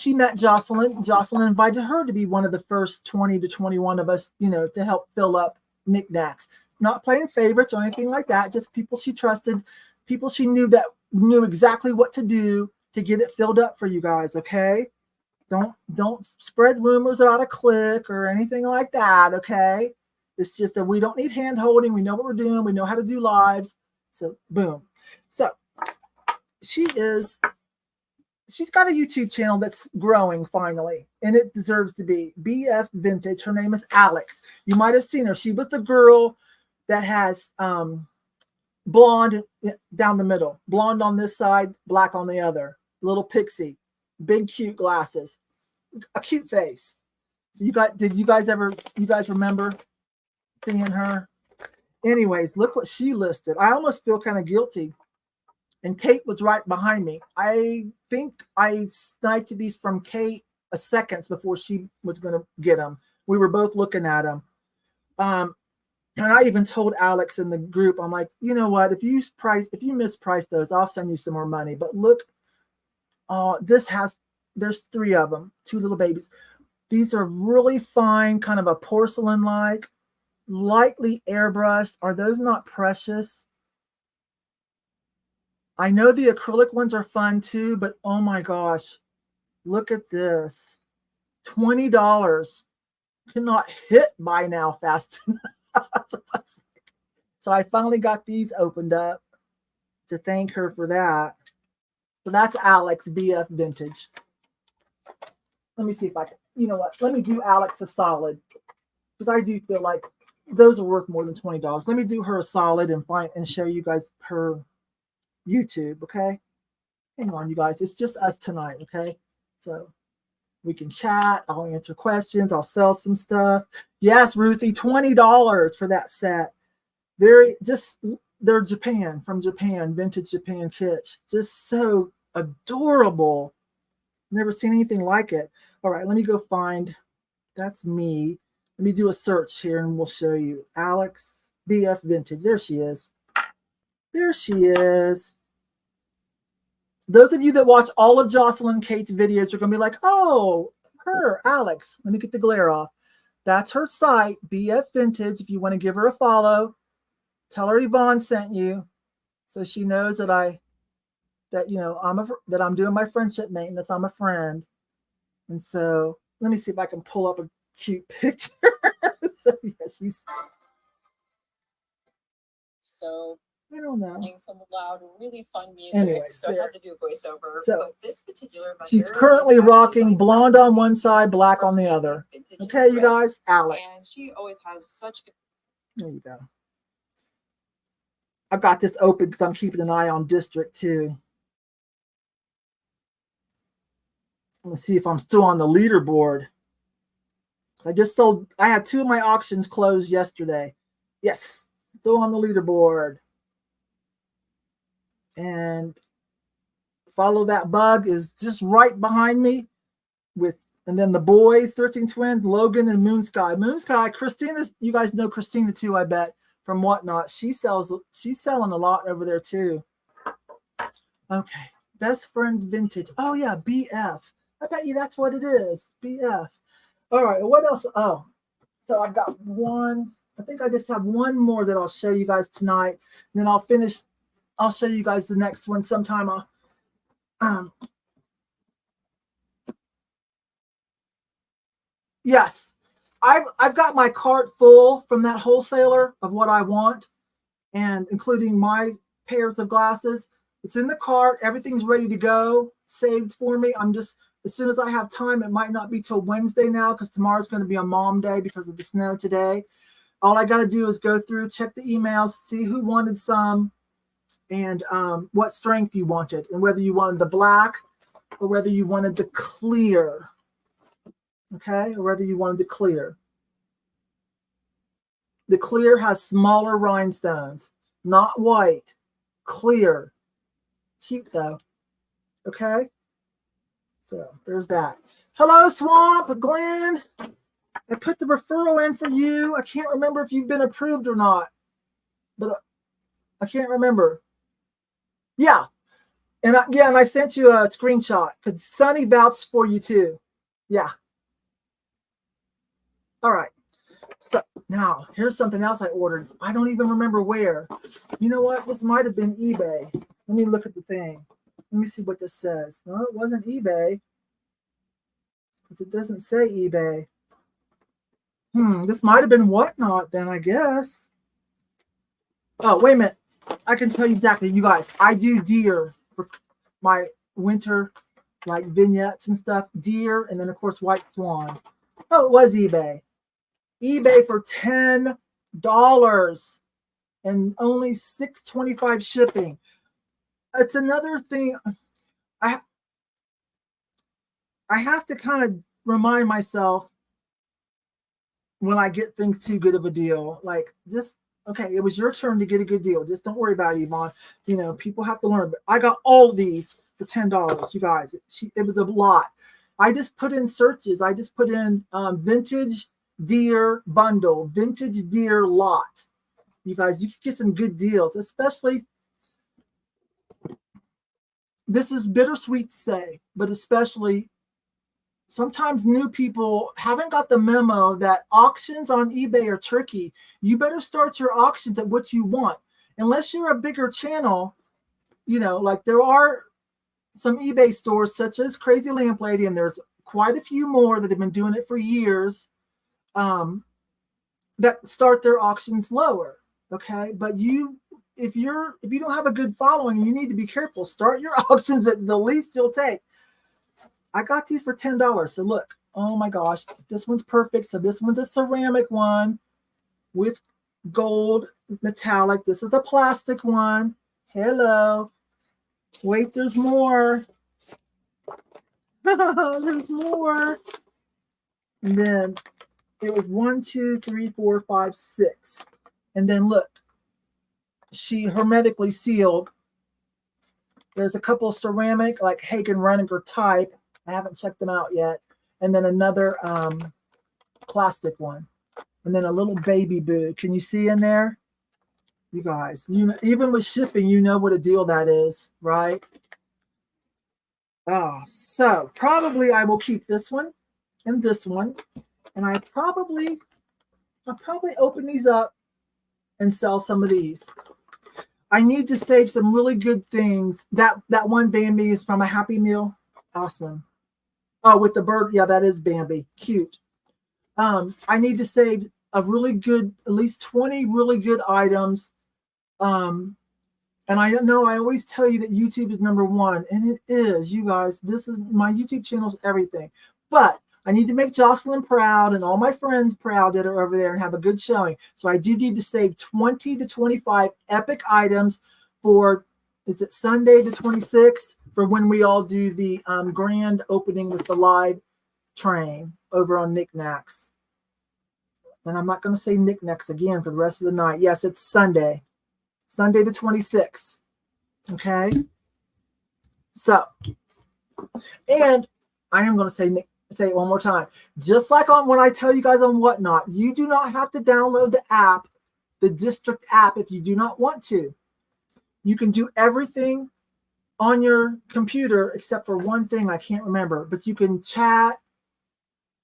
she met Jocelyn invited her to be one of the first 20 to 21 of us, to help fill up NikNax. Not playing favorites or anything like that, just people she trusted, people she knew that knew exactly what to do to get it filled up for you guys, okay? Don't spread rumors about a clique or anything like that, okay? It's just that we don't need hand holding. We know what we're doing. We know how to do lives. So boom. So she's got a YouTube channel that's growing finally, and it deserves to be BF Vintage. Her name is Alex. You might have seen her. She was the girl that has blonde down the middle, blonde on this side, black on the other, little pixie, big cute glasses, a cute face. So you guys remember seeing her? Anyways, look what she listed. I almost feel kind of guilty. And Kate was right behind me. I think I sniped these from Kate a second before she was going to get them. We were both looking at them. And I even told Alex in the group, I'm like, you know what? If you misprice those, I'll send you some more money. But look, there's 3 of them, 2 little babies. These are really fine, kind of a porcelain-like, lightly airbrushed. Are those not precious? I know the acrylic ones are fun too, but oh my gosh, look at this. $20. Cannot hit buy now fast enough. So I finally got these opened up to thank her for that. So that's Alex BF Vintage. Let me see if I can, you know what? Let me do Alex a solid, because I do feel like those are worth more than $20. Let me do her a solid and show you guys her YouTube, okay? Hang on, you guys. It's just us tonight, okay? So we can chat. I'll answer questions. I'll sell some stuff. Yes, Ruthie, $20 for that set. They're Japan, from Japan, vintage Japan Kitsch. Just so adorable. Never seen anything like it. All right, let me go find, that's me. Let me do a search here and we'll show you. Alex BF Vintage. There she is. There she is. Those of you that watch all of Jocelyn Kate's videos are going to be like, oh, her, Alex. Let me get the glare off. That's her site, BF Vintage. If you want to give her a follow, tell her Yvon sent you, so she knows that I'm doing my friendship maintenance. I'm a friend. And so let me see if I can pull up a cute picture. So yeah, so I don't know. Playing some loud, really fun music. Anyways, so I had to do a voiceover. So but this particular she's currently rocking blonde on one side, black on the other. Okay, you guys, Alex. And she always has such good. There you go. I've got this open because I'm keeping an eye on District too. Let's see if I'm still on the leaderboard. I had 2 of my auctions closed yesterday. Yes, still on the leaderboard. And Follow That Bug is just right behind me and then the boys, 13 Twins, Logan and Moonsky. Moonsky, Christina, you guys know Christina too, I bet, from Whatnot. She's selling a lot over there too. Okay. Best Friends Vintage. Oh yeah, BF. I bet you that's what it is. BF. All right, what else? Oh, so I've got one. I think I just have one more that I'll show you guys tonight. And then I'll finish. I'll show you guys the next one sometime. Yes, I've got my cart full from that wholesaler of what I want, and including my pairs of glasses. It's in the cart. Everything's ready to go, saved for me. I'm just, as soon as I have time, it might not be till Wednesday now because tomorrow's going to be a mom day because of the snow today. All I got to do is go through, check the emails, see who wanted some, and what strength you wanted, and whether you wanted the black or whether you wanted the clear. Okay, or whether you wanted the clear. The clear has smaller rhinestones, not white, clear. Cute though. Okay, so there's that. Hello, Swamp, Glenn. I put the referral in for you. I can't remember if you've been approved or not, but I can't remember. Yeah, and I sent you a screenshot because Sonny vouched for you too. Yeah. All right. So now here's something else I ordered. I don't even remember where. You know what? This might have been eBay. Let me look at the thing. Let me see what this says. No, it wasn't eBay. Because it doesn't say eBay. This might have been Whatnot then, I guess. Oh, wait a minute. I can tell you exactly, you guys. I do deer for my winter, like vignettes and stuff. Deer, and then, of course, White Swan. Oh, it was eBay. eBay for $10 and only $6.25 shipping. It's another thing. I have to kind of remind myself when I get things too good of a deal. Like, just, okay, it was your turn to get a good deal. Just don't worry about it, Yvon. You know, people have to learn. But I got all of these for $10, you guys. It was a lot. I just put in searches. I just put in vintage deer bundle, vintage deer lot. You guys, you can get some good deals, especially, this is bittersweet to say, but especially sometimes new people haven't got the memo that auctions on eBay are tricky. You better start your auctions at what you want. Unless you're a bigger channel, you know, like there are some eBay stores such as Crazy Lamp Lady, and there's quite a few more that have been doing it for years, that start their auctions lower. Okay, but if you don't have a good following, you need to be careful. Start your auctions at the least you'll take. I got these for $10. So look, oh my gosh, this one's perfect. So this one's a ceramic one with gold metallic. This is a plastic one. Hello. Wait, there's more. There's more. And then it was 1, 2, 3, 4, 5, 6. And then look, she hermetically sealed. There's a couple ceramic, like Hagen Renninger type. I haven't checked them out yet. And then another plastic one. And then a little baby boo. Can you see in there? You guys, you know, even with shipping, you know what a deal that is, right? Oh, so probably I will keep this one and this one. And I'll probably open these up and sell some of these. I need to save some really good things. That one Bambi is from a Happy Meal. Awesome. Oh, with the bird. Yeah, that is Bambi. Cute. I need to save a really good, at least 20 really good items. And I know I always tell you that YouTube is #1, and it is, you guys. This is my YouTube channel's everything. But I need to make Jocelyn proud and all my friends proud that are over there and have a good showing. So I do need to save 20 to 25 epic items for, is it Sunday the 26th, for when we all do the grand opening with the live train over on NikNax. And I'm not going to say NikNax again for the rest of the night. Yes, it's Sunday. Sunday the 26th. Okay? So, and I am going to say it one more time. Just like on when I tell you guys on Whatnot, you do not have to download the app, the district app, if you do not want to. You can do everything on your computer except for one thing I can't remember. But you can chat,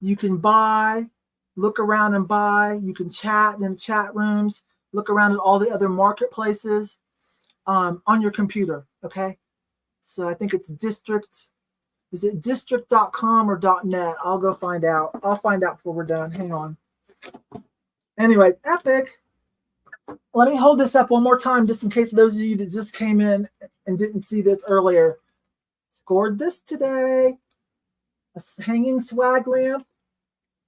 you can buy, look around and buy, you can chat in chat rooms, look around at all the other marketplaces on your computer, okay? So I think it's district. Is it district.com or .net? I'll go find out. I'll find out before we're done. Hang on. Anyway, epic. Let me hold this up one more time just in case those of you that just came in and didn't see this earlier. Scored this today. A hanging swag lamp.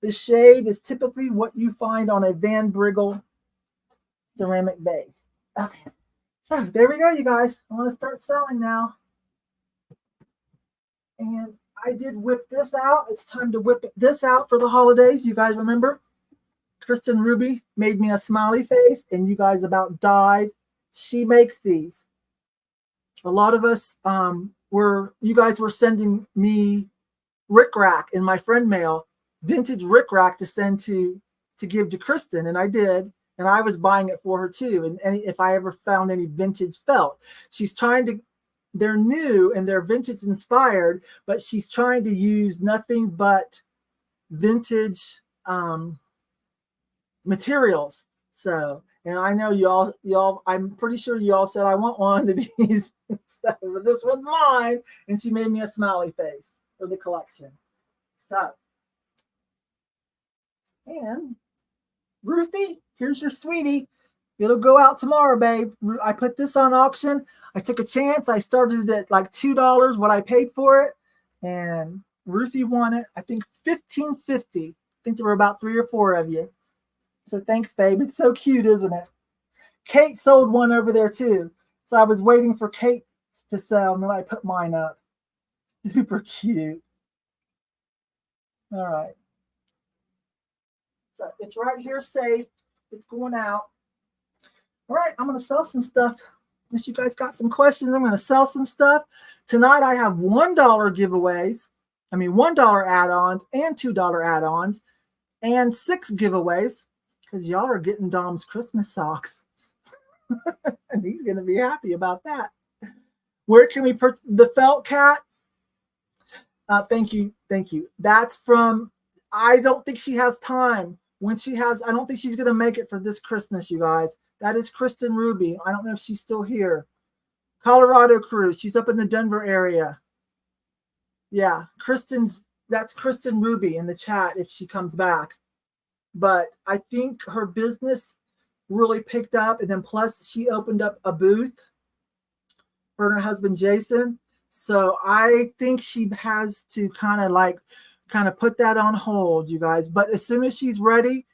The shade is typically what you find on a Van Briggle ceramic base. Okay. So there we go, you guys. I want to start selling now. And I did whip this out. It's time to whip this out for the holidays. You guys remember? Kristen Ruby made me a smiley face, and you guys about died. She makes these. A lot of us you guys were sending me rickrack in my friend mail, vintage rickrack to send to give to Kristen, and I did. And I was buying it for her too. And if I ever found any vintage felt, she's trying to, they're new and they're vintage inspired, but she's trying to use nothing but vintage materials. So, and I know y'all, I'm pretty sure y'all said I want one of these. So, but this one's mine. And she made me a smiley face for the collection. So, and Ruthie, here's your sweetie. It'll go out tomorrow, babe. I put this on auction. I took a chance. I started it at like $2, what I paid for it. And Ruthie won it, I think $15.50. I think there were about 3 or 4 of you. So thanks, babe. It's so cute, isn't it? Kate sold one over there too. So I was waiting for Kate to sell, and then I put mine up. Super cute. All right. So it's right here safe. It's going out. All right, I'm going to sell some stuff. Unless you guys got some questions, I'm going to sell some stuff. Tonight I have $1 giveaways. I mean, $1 add-ons and $2 add-ons and 6 giveaways because y'all are getting Dom's Christmas socks. And he's going to be happy about that. Where can we purchase the felt cat? Thank you. Thank you. That's from, I don't think she has time. When she has, I don't think she's going to make it for this Christmas, you guys. That is Kristen Ruby. I don't know if she's still here. Colorado cruise. She's up in the Denver area. Yeah, that's Kristen Ruby in the chat if she comes back. But I think her business really picked up, and then plus she opened up a booth, her and her husband Jason. So I think she has to kind of put that on hold, you guys. But as soon as she's ready,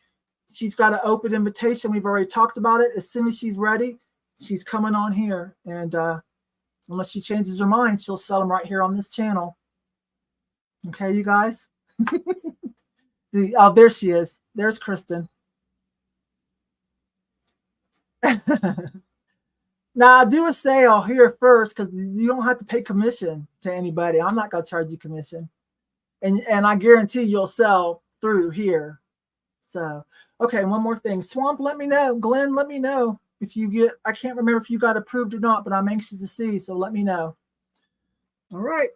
she's got an open invitation. We've already talked about it. As soon as she's ready, she's coming on here. And unless she changes her mind, she'll sell them right here on this channel. Okay, you guys? Oh, there she is. There's Kristen. Now, do a sale here first because you don't have to pay commission to anybody. I'm not going to charge you commission. And I guarantee you'll sell through here. So, okay, one more thing. Swamp, let me know. Glenn, let me know if you get, I can't remember if you got approved or not, but I'm anxious to see, so let me know. All right.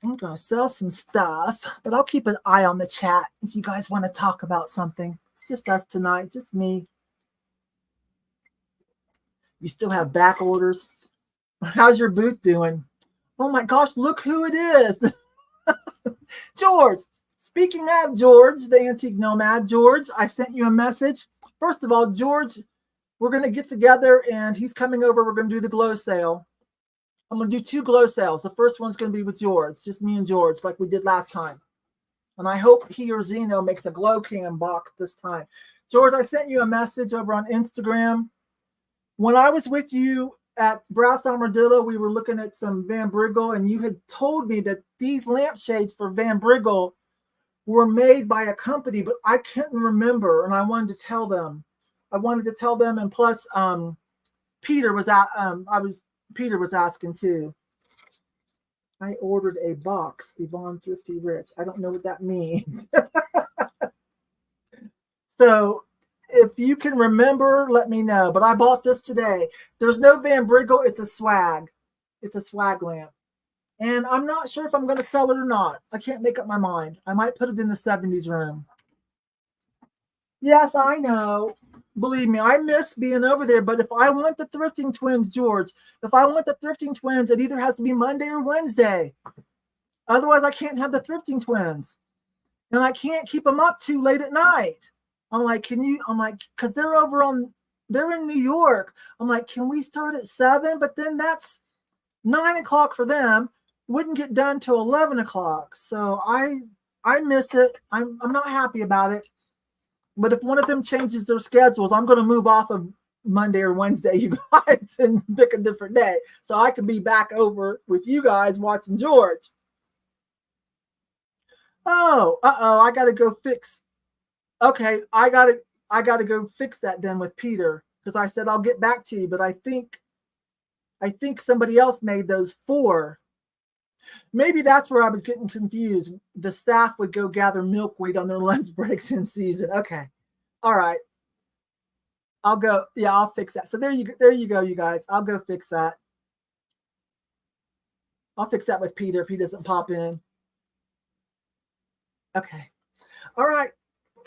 I'm going to sell some stuff, but I'll keep an eye on the chat if you guys want to talk about something. It's just us tonight, just me. You still have back orders. How's your booth doing? Oh my gosh, look who it is. George. Speaking of George, the Antique Nomad, George, I sent you a message. First of all, George, we're going to get together and he's coming over. We're going to do the glow sale. I'm going to do 2 glow sales. The first one's going to be with George, just me and George, like we did last time. And I hope he or Zeno makes a glow cam box this time. George, I sent you a message over on Instagram. When I was with you at Brass Armadillo, we were looking at some Van Briggle, and you had told me that these lampshades for Van Briggle were made by a company, but I couldn't remember, and I wanted to tell them. And plus, Peter was Peter was asking too. I ordered a box, Yvon Thrifty Rich. I don't know what that means. So if you can remember, let me know. But I bought this today. There's no Van Briggle. It's a swag. It's a swag lamp. And I'm not sure if I'm going to sell it or not. I can't make up my mind. I might put it in the 70s room. Yes, I know. Believe me, I miss being over there. But if I want the thrifting twins, George, if I want the thrifting twins, it either has to be Monday or Wednesday. Otherwise, I can't have the thrifting twins. And I can't keep them up too late at night. I'm like, because they're in New York. I'm like, can we start at 7? But then that's 9 o'clock for them. Wouldn't get done till 11 o'clock. So I miss it. I'm not happy about it. But if one of them changes their schedules, I'm going to move off of Monday or Wednesday, you guys, and pick a different day. So I can be back over with you guys watching George. Oh, I got to go fix. Okay, I got to go fix that then with Peter, because I said I'll get back to you, but I think somebody else made those 4. Maybe that's where I was getting confused. The staff would go gather milkweed on their lunch breaks in season. Okay. All right. I'll go. Yeah, I'll fix that. So there you go, you guys. I'll go fix that. I'll fix that with Peter if he doesn't pop in. Okay. All right.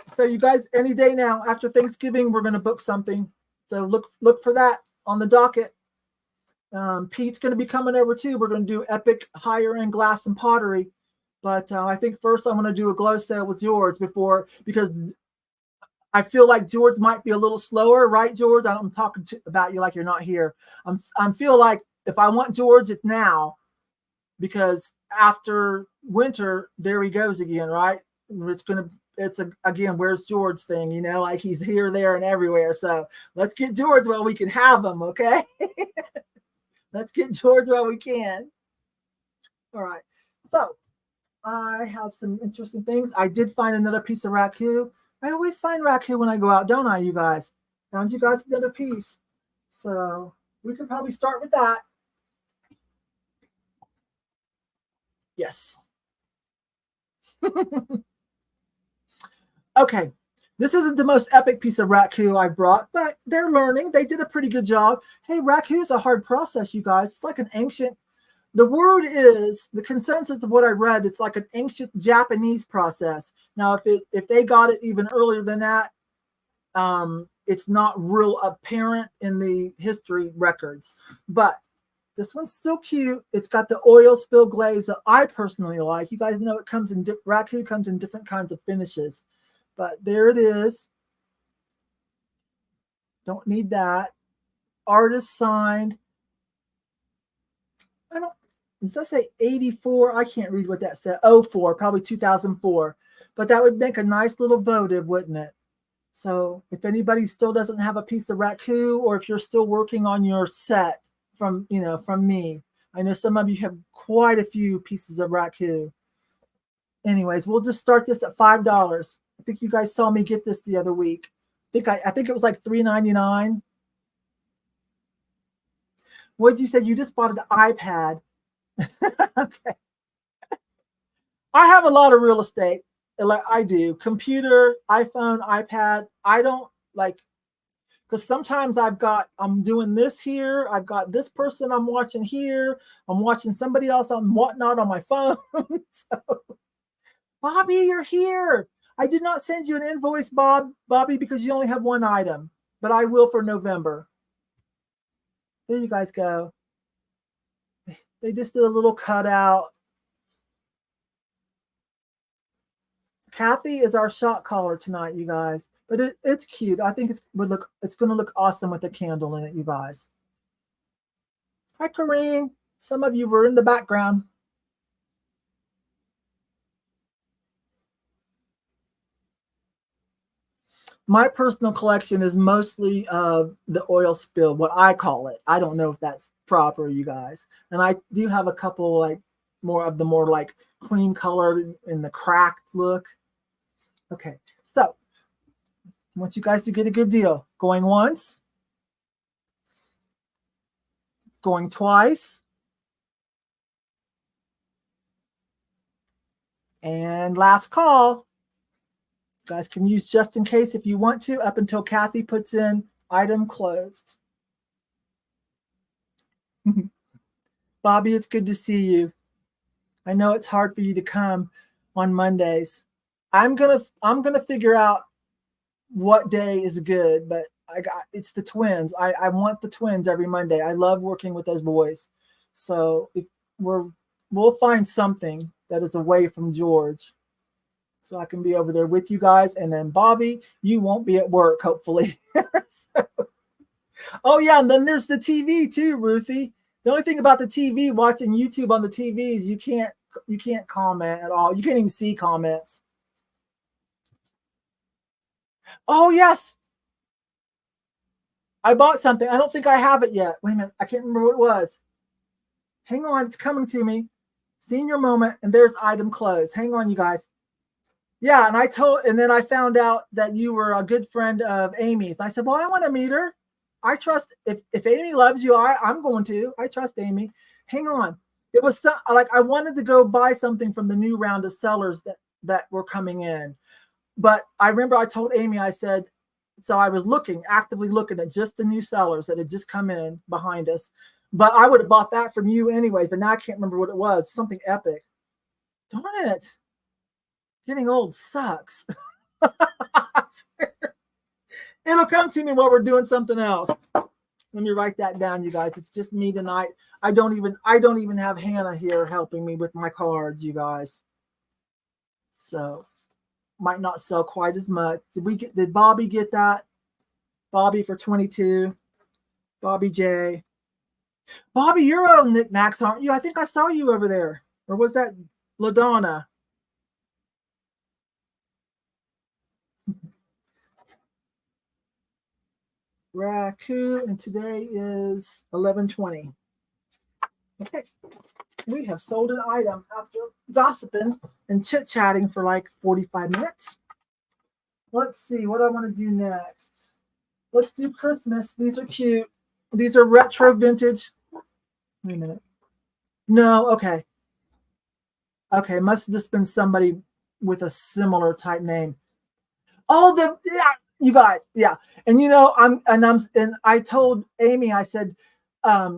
So you guys, any day now after Thanksgiving, we're going to book something. So look for that on the docket. Pete's going to be coming over too. We're going to do epic higher end glass and pottery. But I think first I'm going to do a glow sale with George because I feel like George might be a little slower, right, George? I'm talking about you like you're not here. I feel like if I want George, it's now, because after winter, there he goes again, right? It's again, where's George thing, like he's here, there, and everywhere. So let's get George while we can have him, okay? Let's get George while we can. All right. So I have some interesting things. I did find another piece of raku. I always find raku when I go out, don't I, you guys? Found you guys another piece. So we can probably start with that. Yes. Okay. This isn't the most epic piece of raku I brought, but they're learning. They did a pretty good job. Hey, raku is a hard process, you guys. It's like an ancient, the word is, the consensus of what I read, it's like an ancient Japanese process. Now, if they got it even earlier than that, it's not real apparent in the history records. But This one's still cute. It's got the oil spill glaze that I personally like. You guys know it comes in Raccoon comes in different kinds of finishes, but there it is. Don't need that. Artist signed. I don't. Does that say 84? I can't read what that said. 04, probably 2004. But that would make a nice little votive, wouldn't it? So if anybody still doesn't have a piece of Raccoon, or if you're still working on your set from me, I know some of you have quite a few pieces of Raccoon. Anyways, we'll just start this at $5. I think you guys saw me get this the other week. I think it was like $3.99. What did you say? You just bought an iPad. Okay. I have a lot of real estate. Like I do. Computer, iPhone, iPad. I don't like, because sometimes I'm doing this here. I've got this person I'm watching here. I'm watching somebody else on whatnot on my phone. So, Bobby, you're here. I did not send you an invoice, Bobby, because you only have one item, but I will for November. There you guys go. They just did a little cutout. Kathy is our shot caller tonight, you guys. But it's cute. I think it's going to look awesome with a candle in it, you guys. Hi, Corrine. Some of you were in the background. My personal collection is mostly of the oil spill, what I call it. I don't know if that's proper, you guys. And I do have a couple like more like cream colored in the cracked look. Okay, so I want you guys to get a good deal. Going once, going twice, and last call. You guys can use just in case if you want to, up until Kathy puts in item closed. Bobby, it's good to see you. I know it's hard for you to come on Mondays. I'm gonna figure out what day is good, but it's the twins. I want the twins every Monday. I love working with those boys. So if we'll find something that is away from George, so I can be over there with you guys. And then Bobby, you won't be at work, hopefully. Oh yeah, and then there's the TV too, Ruthie. The only thing about the TV, watching YouTube on the TV, is you can't comment at all. You can't even see comments. Oh yes, I bought something. I don't think I have it yet. Wait a minute, I can't remember what it was. Hang on, it's coming to me. Senior moment, and there's item closed. Hang on, you guys. Yeah, and then I found out that you were a good friend of Amy's. And I said, well, I want to meet her. I trust, if Amy loves you, I'm going to. I trust Amy. Hang on. It was like I wanted to go buy something from the new round of sellers that were coming in. But I remember I told Amy, I said, so I was actively looking at just the new sellers that had just come in behind us. But I would have bought that from you anyways, but now I can't remember what it was. Something epic. Darn it. Getting old sucks. It'll come to me while we're doing something else. Let me write that down, you guys. It's just me tonight. I don't even have Hannah here helping me with my cards, you guys. So might not sell quite as much. Did Bobby get that? Bobby for 22. Bobby J. Bobby, you're on NikNax, aren't you? I think I saw you over there. Or was that LaDonna? Raccoon, and today is 11/20. Okay, we have sold an item after gossiping and chit-chatting for like 45 minutes. Let's see what I want to do next. Let's do Christmas. These are cute. These are retro vintage. Wait a minute. No, okay. Okay, must have just been somebody with a similar type name. Oh, yeah, you guys, yeah. And I told Amy, I said, I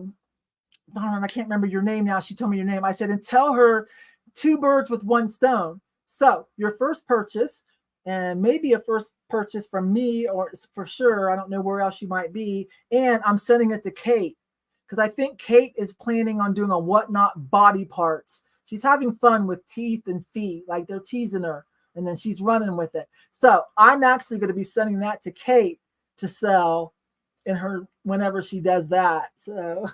can't remember your name now. She told me your name. I said, and tell her 2 birds with 1 stone. So your first purchase, and maybe a first purchase from me, or for sure, I don't know where else you might be. And I'm sending it to Kate, because I think Kate is planning on doing a whatnot body parts. She's having fun with teeth and feet, like they're teasing her, and then she's running with it. So I'm actually going to be sending that to Kate to sell in her whenever she does that. So,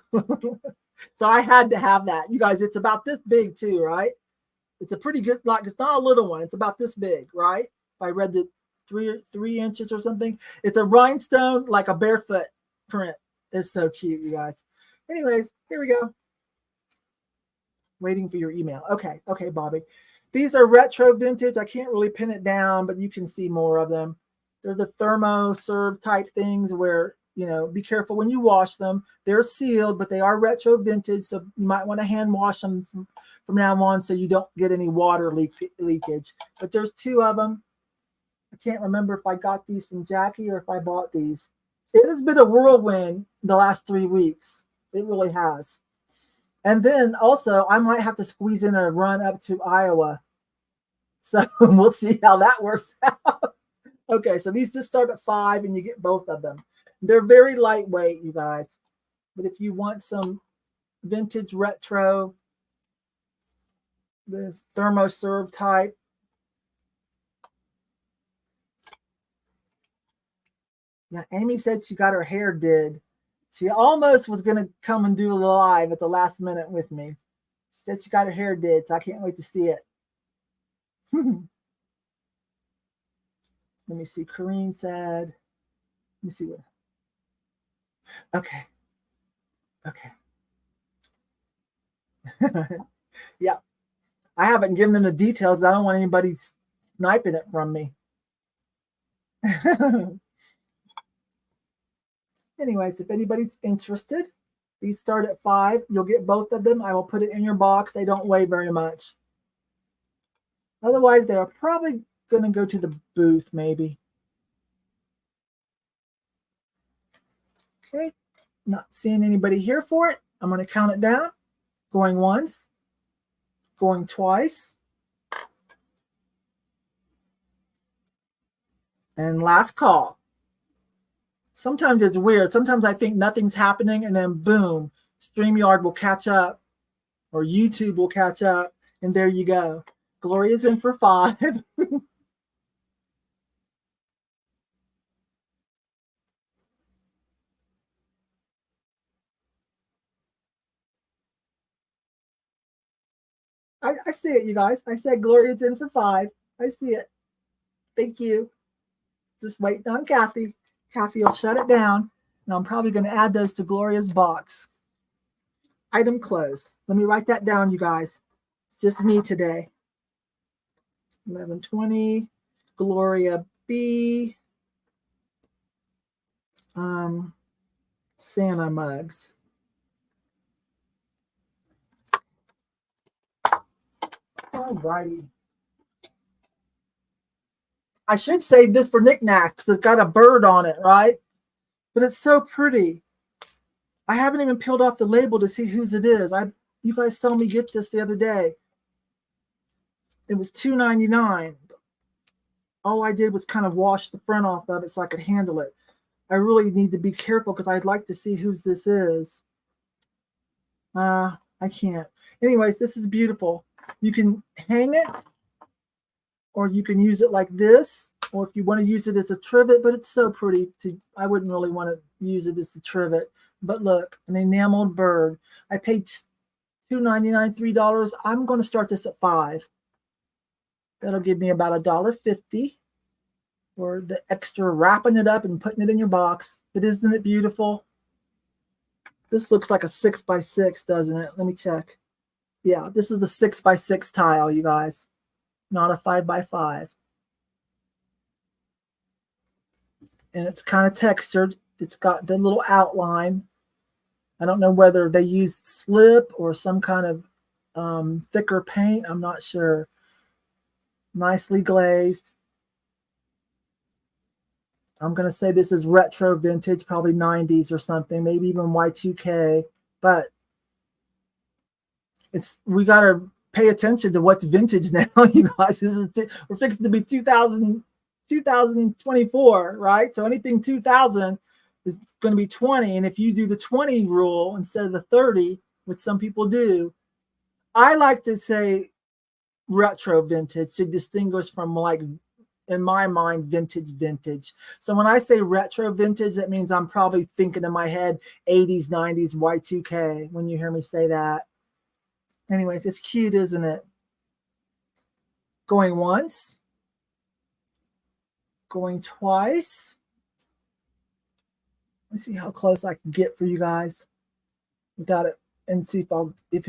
so I had to have that. You guys, it's about this big too, right? It's a pretty good, like it's not a little one. It's about this big, right? If I read the three inches or something, it's a rhinestone, like a barefoot print. It's so cute, you guys. Anyways, here we go. Waiting for your email. Okay, okay, Bobby. These are retro vintage. I can't really pin it down, but you can see more of them. They're the thermo serve type things where, you know, be careful when you wash them. They're sealed, but they are retro vintage, so you might want to hand wash them from now on so you don't get any water leakage. But there's 2 of them. I can't remember if I got these from Jackie or if I bought these. It has been a whirlwind the last 3 weeks. It really has. And then also, I might have to squeeze in a run up to Iowa. So we'll see how that works out. Okay, so these just start at $5 and you get both of them. They're very lightweight, you guys. But if you want some vintage retro, this thermoserve type, yeah, Amy said she got her hair did. She almost was going to come and do a live at the last minute with me. She said she got her hair did, so I can't wait to see it. Let me see. Corrine said, let me see what. Okay. Okay. Yeah. I haven't given them the details. I don't want anybody sniping it from me. Anyways, if anybody's interested, these start at $5. You'll get both of them. I will put it in your box. They don't weigh very much. Otherwise, they are probably going to go to the booth, maybe. Okay, not seeing anybody here for it. I'm going to count it down. Going once, going twice, and last call. Sometimes it's weird. Sometimes I think nothing's happening, and then boom, StreamYard will catch up, or YouTube will catch up, and there you go. Gloria's in for $5. I see it, you guys. I said Gloria's in for $5. I see it. Thank you. Just waiting on Kathy. Kathy will shut it down. And I'm probably going to add those to Gloria's box. Item closed. Let me write that down, you guys. It's just me today. 1120. Gloria B. Santa mugs. All righty. I should save this for NikNax because it's got a bird on it, right? But it's so pretty. I haven't even peeled off the label to see whose it is. You guys saw me get this the other day. It was $2.99. All I did was kind of wash the front off of it so I could handle it. I really need to be careful because I'd like to see whose this is. I can't. Anyways, this is beautiful. You can hang it, or you can use it like this, or if you want to use it as a trivet, but it's so pretty. I wouldn't really want to use it as the trivet. But look, an enameled bird. I paid $2.99, $3. I'm going to start this at $5. That'll give me about $1.50 for the extra wrapping it up and putting it in your box. But isn't it beautiful? This looks like a 6x6, doesn't it? Let me check. Yeah, this is the 6x6 tile, you guys, not a 5x5. And it's kind of textured. It's got the little outline. I don't know whether they used slip or some kind of thicker paint. I'm not sure. Nicely glazed. I'm going to say this is retro vintage, probably 90s or something, maybe even Y2K. But we got to pay attention to what's vintage now, you guys. We're fixing to be 2024, right? So anything 2000 is going to be 20. And if you do the 20 rule instead of the 30, which some people do, I like to say retro vintage to distinguish from, like, in my mind, vintage. So when I say retro vintage, that means I'm probably thinking in my head 80s, 90s, Y2K when you hear me say that. Anyways, it's cute, isn't it? Going once. Going twice. Let's see how close I can get for you guys without it, and see if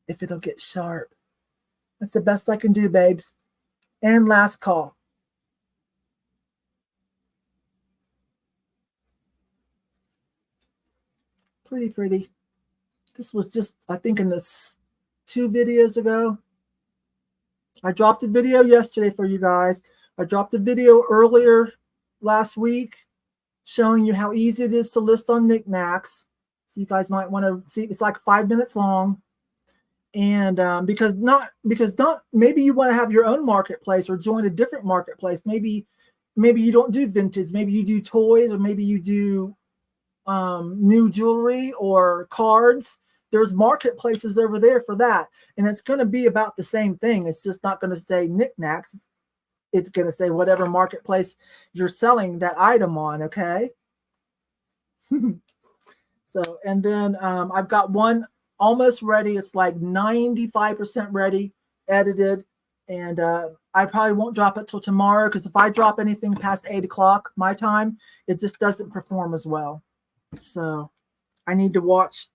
it'll get sharp. That's the best I can do, babes. And last call. Pretty. This was just, I think, in this 2 videos ago. I dropped a video yesterday for you guys. I dropped a video earlier last week showing you how easy it is to list on NikNax. So you guys might want to see. It's like 5 minutes long. And maybe you want to have your own marketplace or join a different marketplace. Maybe you don't do vintage. Maybe you do toys, or maybe you do new jewelry or cards. There's marketplaces over there for that. And it's going to be about the same thing. It's just not going to say NikNax. It's going to say whatever marketplace you're selling that item on, okay? So, and then I've got one almost ready. It's like 95% ready, edited. And I probably won't drop it till tomorrow, because if I drop anything past 8 o'clock my time, it just doesn't perform as well. So I need to watch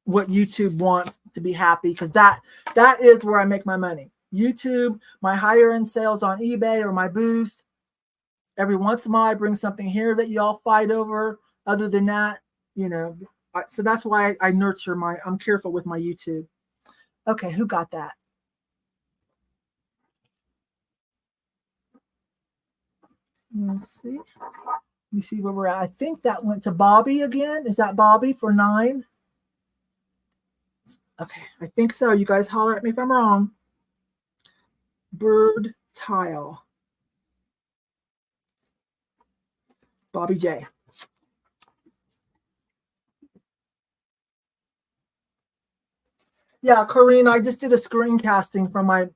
what YouTube wants to be happy, because that is where I make my money. YouTube, my higher end sales on eBay or my booth. Every once in a while I bring something here that y'all fight over. Other than that, you know, so that's why I nurture I'm careful with my YouTube. Okay, who got that? Let's see. Let me see where we're at. I think that went to Bobby again. Is that Bobby for 9? Okay, I think so. You guys holler at me if I'm wrong. Bird tile. Bobby J. Yeah, Corinne, I just did a screen casting from my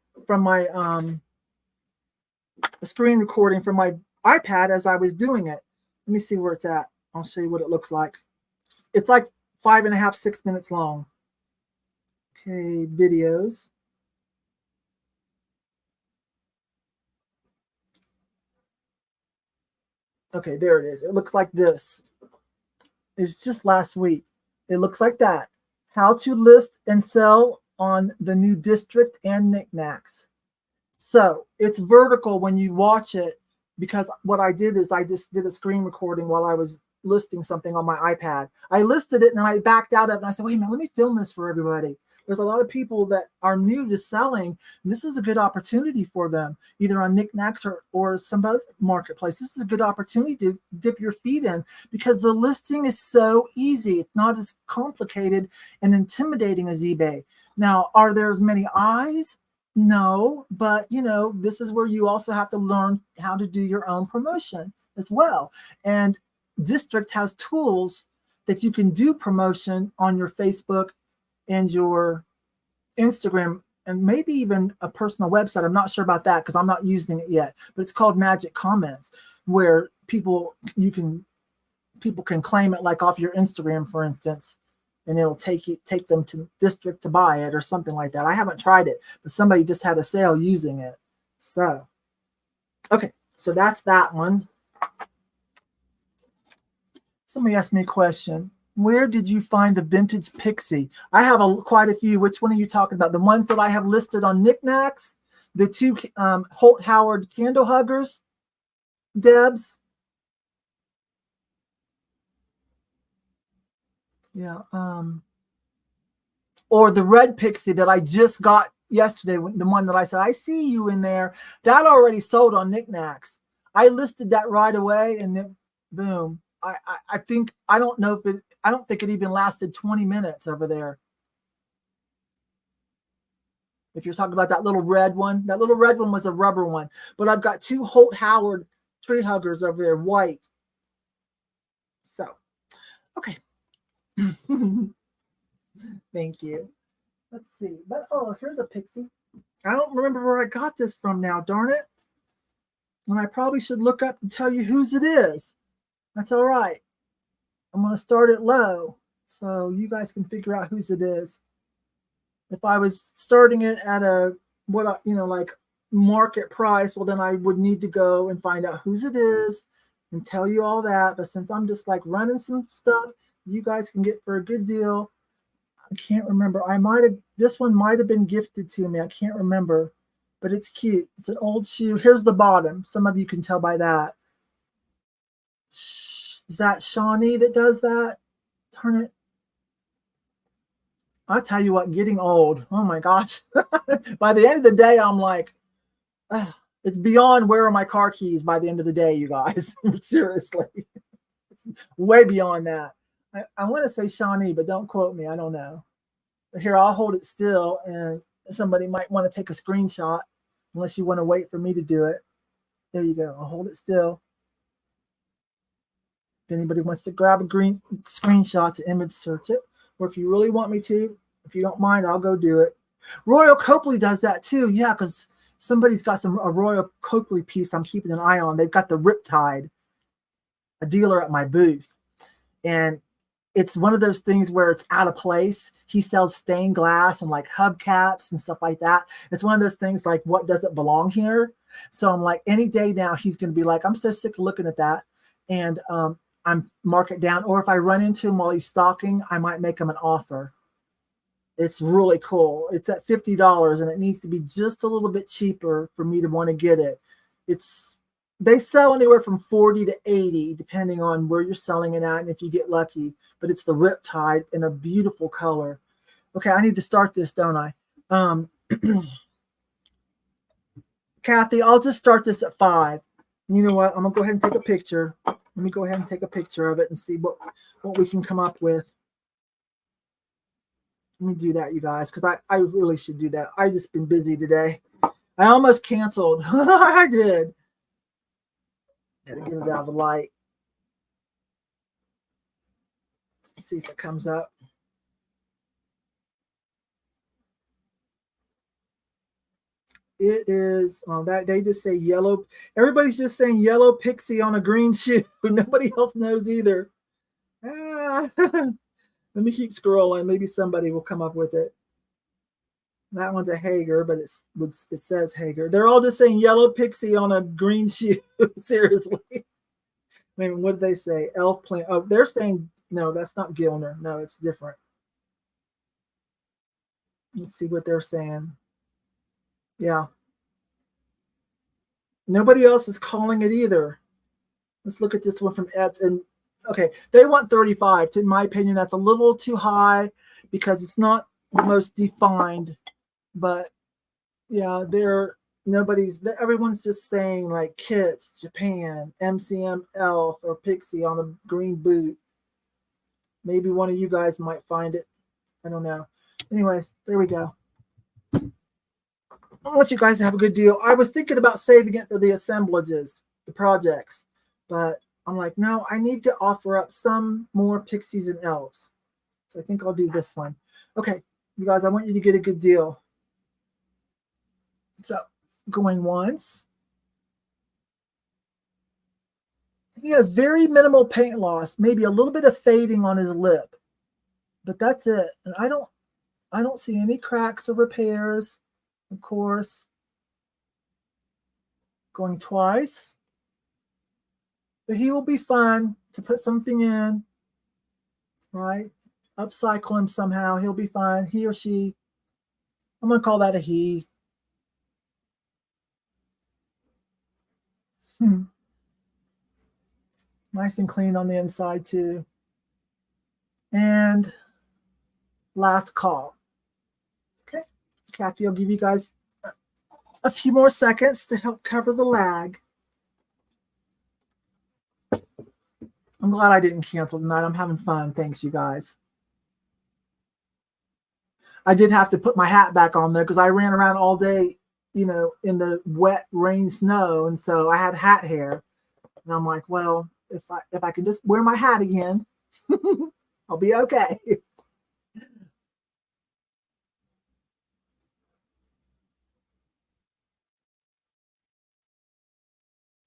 a screen recording from my iPad as I was doing it. Let me see where it's at. I'll show you what it looks like. It's like 5.5, 6 minutes long. Okay, videos. Okay, there it is. It looks like this. It's just last week. It looks like that. How to list and sell on the new district and NikNax. So it's vertical when you watch it, because what I did is I just did a screen recording while I was listing something on my iPad. I listed it and I backed out of it and I said, wait a minute, let me film this for everybody. There's a lot of people that are new to selling. This is a good opportunity for them, either on NikNax or some other marketplace. This is a good opportunity to dip your feet in, because the listing is so easy. It's not as complicated and intimidating as eBay. Now, are there as many eyes? No, but you know, this is where you also have to learn how to do your own promotion as well. And District has tools that you can do promotion on your Facebook and your Instagram, and maybe even a personal website. I'm not sure about that because I'm not using it yet, but it's called Magic Comments, where people can claim it, like off your Instagram, for instance, and it'll take them to District to buy it or something like that. I haven't tried it, but somebody just had a sale using it. So, okay, so that's that one. Somebody asked me a question. Where did you find the vintage pixie? I have quite a few. Which one are you talking about? The ones that I have listed on NikNax, the 2 Holt Howard candle huggers, Debs. Yeah. Or the red pixie that I just got yesterday, the one that I said, I see you in there. That already sold on NikNax. I listed that right away, and then boom. I think, I don't think it even lasted 20 minutes over there. If you're talking about that little red one was a rubber one. But I've got 2 Holt Howard tree huggers over there, white. So, okay. Thank you. Let's see. But oh, here's a pixie. I don't remember where I got this from now, darn it. And I probably should look up and tell you whose it is. That's all right. I'm going to start it low so you guys can figure out whose it is. If I was starting it at a like market price, well then I would need to go and find out whose it is and tell you all that. But since I'm just like running some stuff you guys can get for a good deal, I can't remember. This one might have been gifted to me. I can't remember, but it's cute. It's an old shoe. Here's the bottom. Some of you can tell by that. Is that Shawnee that does that? Turn it. I'll tell you what, getting old. Oh my gosh. By the end of the day, I'm like, it's beyond where are my car keys by the end of the day, you guys. Seriously. It's way beyond that. I want to say Shawnee, but don't quote me. I don't know. But here, I'll hold it still, and somebody might want to take a screenshot unless you want to wait for me to do it. There you go. I'll hold it still. If anybody wants to grab a green screenshot to image search it, or if you really want me to, if you don't mind, I'll go do it. Royal Copley does that too. Yeah, because somebody's got a Royal Copley piece I'm keeping an eye on. They've got the Riptide, a dealer at my booth. And it's one of those things where it's out of place. He sells stained glass and like hubcaps and stuff like that. It's one of those things like, what doesn't belong here? So I'm like, any day now, he's going to be like, I'm so sick of looking at that. And I'm mark it down. Or if I run into him while he's stocking, I might make him an offer. It's really cool. It's at $50 and it needs to be just a little bit cheaper for me to want to get it. They sell anywhere from 40 to 80, depending on where you're selling it at and if you get lucky. But it's the Riptide in a beautiful color. Okay, I need to start this, don't I? Kathy, I'll just start this at 5. You know what? I'm going to go ahead and take a picture. Let me go ahead and take a picture of it and see what we can come up with. Let me do that, you guys, because I really should do that. I've just been busy today. I almost canceled. I did. Gotta get it out of the light. Let's see if it comes up. It is that they just say yellow. Everybody's just saying yellow pixie on a green shoe. Nobody else knows either. Let me keep scrolling. Maybe somebody will come up with it. That one's a Hager, but it says Hager. They're all just saying yellow pixie on a green shoe. Seriously. I mean, what did they say? Elf plant. Oh, they're saying, no, that's not Gilner. No, it's different. Let's see what they're saying. Yeah. Nobody else is calling it either. Let's look at this one from Eds. And okay, they want 35. In my opinion, that's a little too high because it's not the most defined. But yeah, everyone's just saying like Kitsch, Japan, MCM, Elf, or Pixie on a green boot. Maybe one of you guys might find it. I don't know. Anyways, there we go. I want you guys to have a good deal. I was thinking about saving it for the assemblages, the projects, but I'm like, no, I need to offer up some more Pixies and Elves. So I think I'll do this one. Okay, you guys, I want you to get a good deal. So going once. He has very minimal paint loss, maybe a little bit of fading on his lip, but that's it. And I don't see any cracks or repairs, of course. Going twice. But he will be fun to put something in, right? Upcycle him somehow. He'll be fine. He or she. I'm going to call that a he. Nice and clean on the inside too. And last call. Okay. Kathy will give you guys a few more seconds to help cover the lag. I'm glad I didn't cancel tonight. I'm having fun. Thanks, you guys. I did have to put my hat back on though because I ran around all day, in the wet rain, snow. And so I had hat hair. And I'm like, well, if I can just wear my hat again, I'll be okay.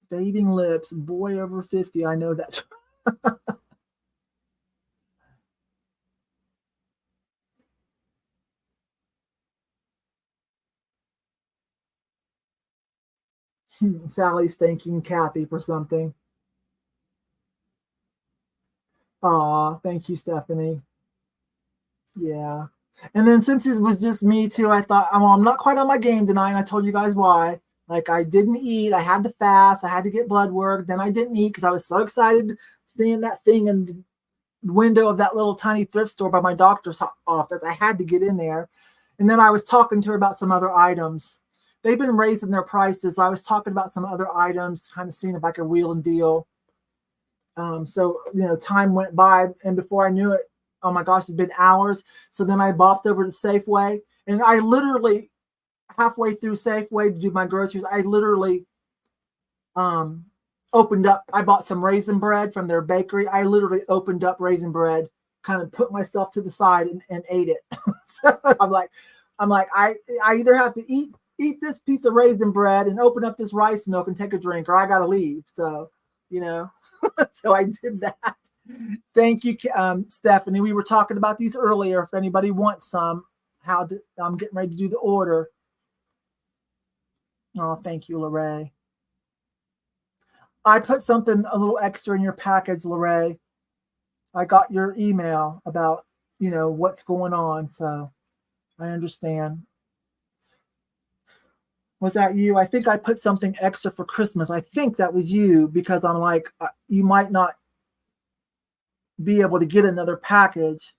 Fading lips, boy over 50. I know that's Sally's thanking Kathy for something. Aw, thank you, Stephanie. Yeah. And then since it was just me too, I thought, well, I'm not quite on my game tonight. And I told you guys why. Like I didn't eat. I had to fast. I had to get blood work. Then I didn't eat because I was so excited seeing that thing in the window of that little tiny thrift store by my doctor's office. I had to get in there. And then I was talking to her about some other items. They've been raising their prices. I was talking about some other items, kind of seeing if I could wheel and deal. So, time went by, and before I knew it, oh my gosh, it's been hours. So then I bopped over to Safeway, and I literally, halfway through Safeway to do my groceries, I literally opened up. I bought some raisin bread from their bakery. I literally opened up raisin bread, kind of put myself to the side and ate it. So I'm like, I either have to eat this piece of raisin bread and open up this rice milk and take a drink, or I got to leave. So, so I did that. Thank you, Stephanie. We were talking about these earlier. If anybody wants some, I'm getting ready to do the order. Oh, thank you, Lorraine. I put something a little extra in your package, Lorraine. I got your email about, what's going on. So I understand. Was that you? I think I put something extra for Christmas. I think that was you, because I'm like, you might not be able to get another package.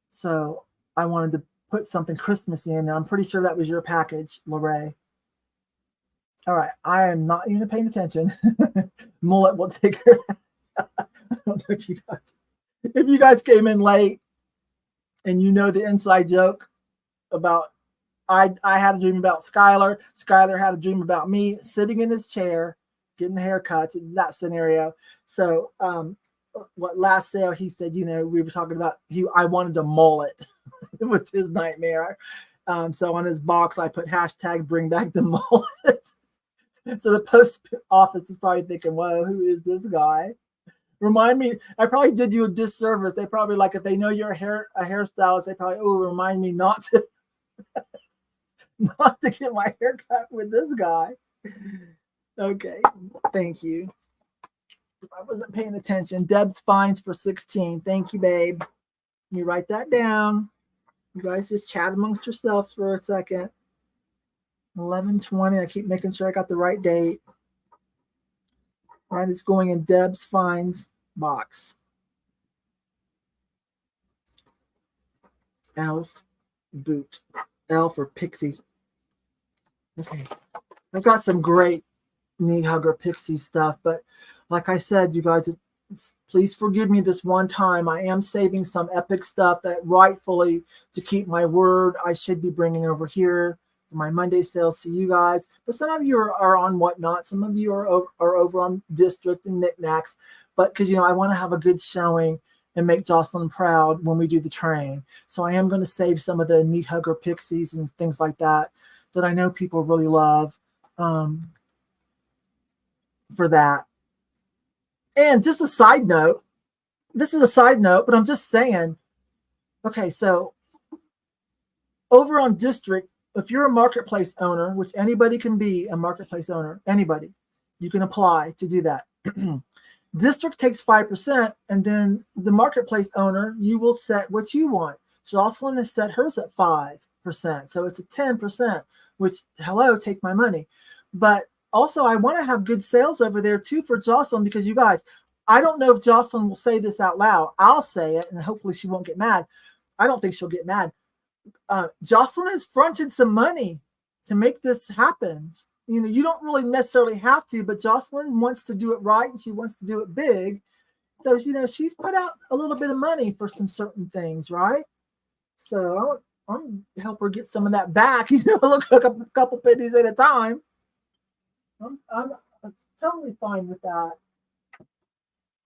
So I wanted to put something Christmassy in there. I'm pretty sure that was your package, Lorraine. All right. I am not even paying attention. Mullet will take care of that. I don't know if you guys came in late and you know the inside joke about I had a dream about Skylar. Skylar had a dream about me sitting in his chair, getting haircuts, that scenario. So what last sale he said, we were talking about I wanted a mullet with his nightmare. So on his box I put hashtag bring back the mullet. So the post office is probably thinking, whoa, who is this guy? Remind me, I probably did you a disservice. They probably, like, if they know you're a hairstylist, they probably, remind me not to get my hair cut with this guy. Okay, thank you. I wasn't paying attention. Deb's fines for 16. Thank you, babe. Let me write that down. You guys just chat amongst yourselves for a second. 11/20. I keep making sure I got the right date. That is going in Deb's fines box. Elf boot. Elf or Pixie. Okay. I've got some great knee hugger Pixie stuff, but like I said, you guys, please forgive me this one time. I am saving some epic stuff that rightfully, to keep my word, I should be bringing over here for my Monday sales to you guys. But some of you are on Whatnot. Some of you are over on District and NikNax. But because, I want to have a good showing and make Jocelyn proud when we do the train. So I am going to save some of the knee hugger Pixies and things like that I know people really love for that. And just a side note, this is a side note, but I'm just saying, okay, so over on District, if you're a marketplace owner, which anybody can be a marketplace owner, anybody, you can apply to do that. District takes 5%, and then the marketplace owner, you will set what you want. Jocelyn has set hers at 5%, so it's a 10%, which, hello, take my money. But also, I want to have good sales over there too for Jocelyn, because you guys, I don't know if Jocelyn will say this out loud. I'll say it, and hopefully she won't get mad. I don't think she'll get mad. Jocelyn has fronted some money to make this happen. You don't really necessarily have to, but Jocelyn wants to do it right, and she wants to do it big. So, she's put out a little bit of money for some certain things, right? So I'm going to help her get some of that back, look a couple pennies at a time. I'm totally fine with that.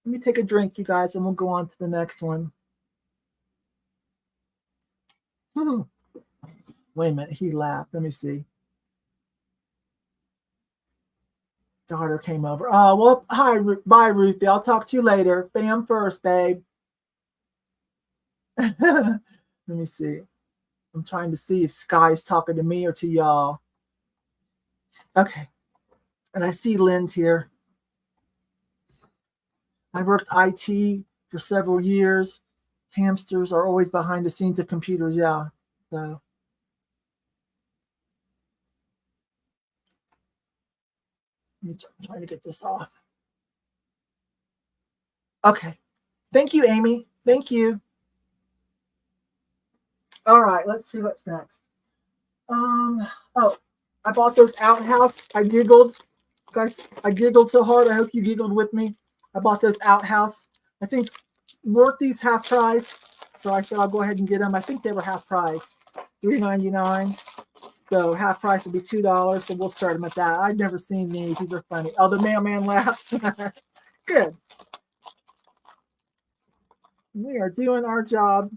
Let me take a drink, you guys, and we'll go on to the next one. Wait a minute, he laughed. Let me see. Daughter came over. Oh, well, hi, bye, Ruthie. I'll talk to you later. Fam first, babe. Let me see. I'm trying to see if Sky's talking to me or to y'all. Okay. And I see Lynn's here. I worked IT for several years. Hamsters are always behind the scenes of computers. Yeah. So. I'm trying to get this off. Okay. Thank you, Amy. Thank you. All right, let's see what's next. Oh, I bought those Outhouse. I giggled. Guys, I giggled so hard. I hope you giggled with me. I bought those Outhouse. I think weren't these half price? So I said I'll go ahead and get them. I think they were half price. $3.99. So half price would be $2. So we'll start them at that. I've never seen these. These are funny. Oh, the mailman laughs. Good. We are doing our job.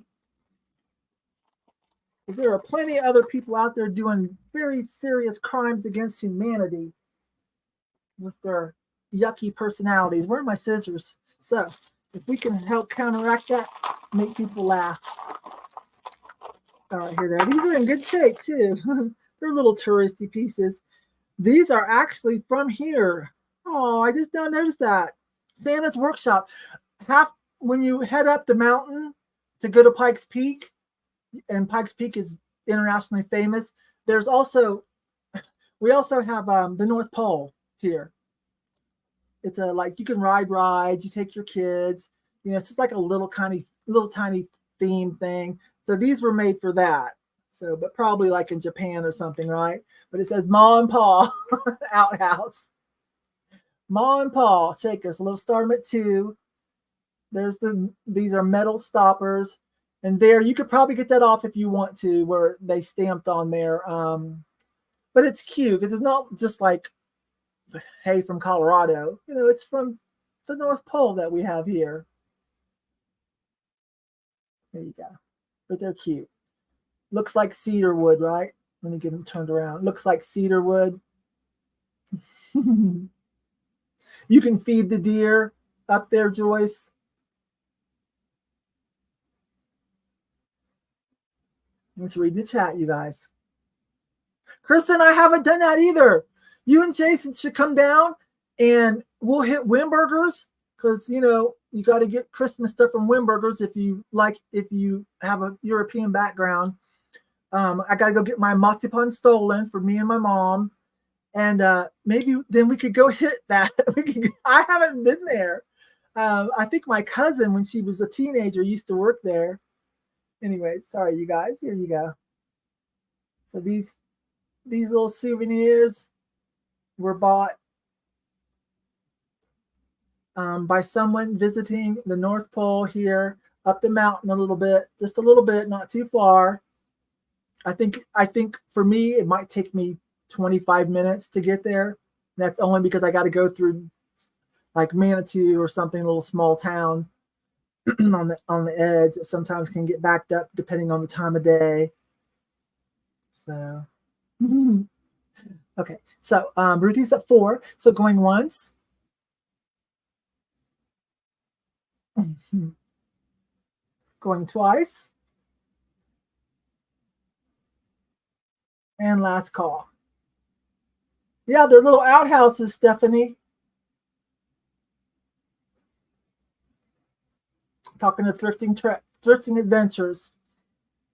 There are plenty of other people out there doing very serious crimes against humanity with their yucky personalities. Where are my scissors? So if we can help counteract that, make people laugh. All right, here they are. These are in good shape too. They're little touristy pieces. These are actually from here. Oh, I just don't notice that. Santa's Workshop. When you head up the mountain to go to Pikes Peak, and Pikes Peak is internationally famous, we also have the North Pole here. It's like you can ride rides, you take your kids, it's just like a little tiny theme thing. So these were made for that. So, but probably like in Japan or something, right? But it says Ma and Pa Outhouse. Ma and Pa shakers. So they'll start them at 2. These are metal stoppers. And there, you could probably get that off if you want to, where they stamped on there. But it's cute because it's not just like, hey, from Colorado. It's from the North Pole that we have here. There you go. But they're cute. Looks like cedar wood, right? Let me get them turned around. Looks like cedar wood. You can feed the deer up there, Joyce. Let's read the chat, you guys. Kristen, I haven't done that either. You and Jason should come down and we'll hit Wimberger's because, you got to get Christmas stuff from Wimberger's if you have a European background. I got to go get my marzipan stolen for me and my mom. And maybe then we could go hit that. I haven't been there. I think my cousin, when she was a teenager, used to work there. Anyway, sorry, you guys. Here you go. So these little souvenirs were bought by someone visiting the North Pole here, up the mountain a little bit, just a little bit, not too far. I think for me, it might take me 25 minutes to get there. That's only because I got to go through like Manitou or something, a little small town on the edge. It sometimes can get backed up depending on the time of day. So, okay. So Ruthie's at 4. So going once. Going twice. And last call. Yeah, they're little outhouses, Stephanie. Talking to Thrifting Adventures.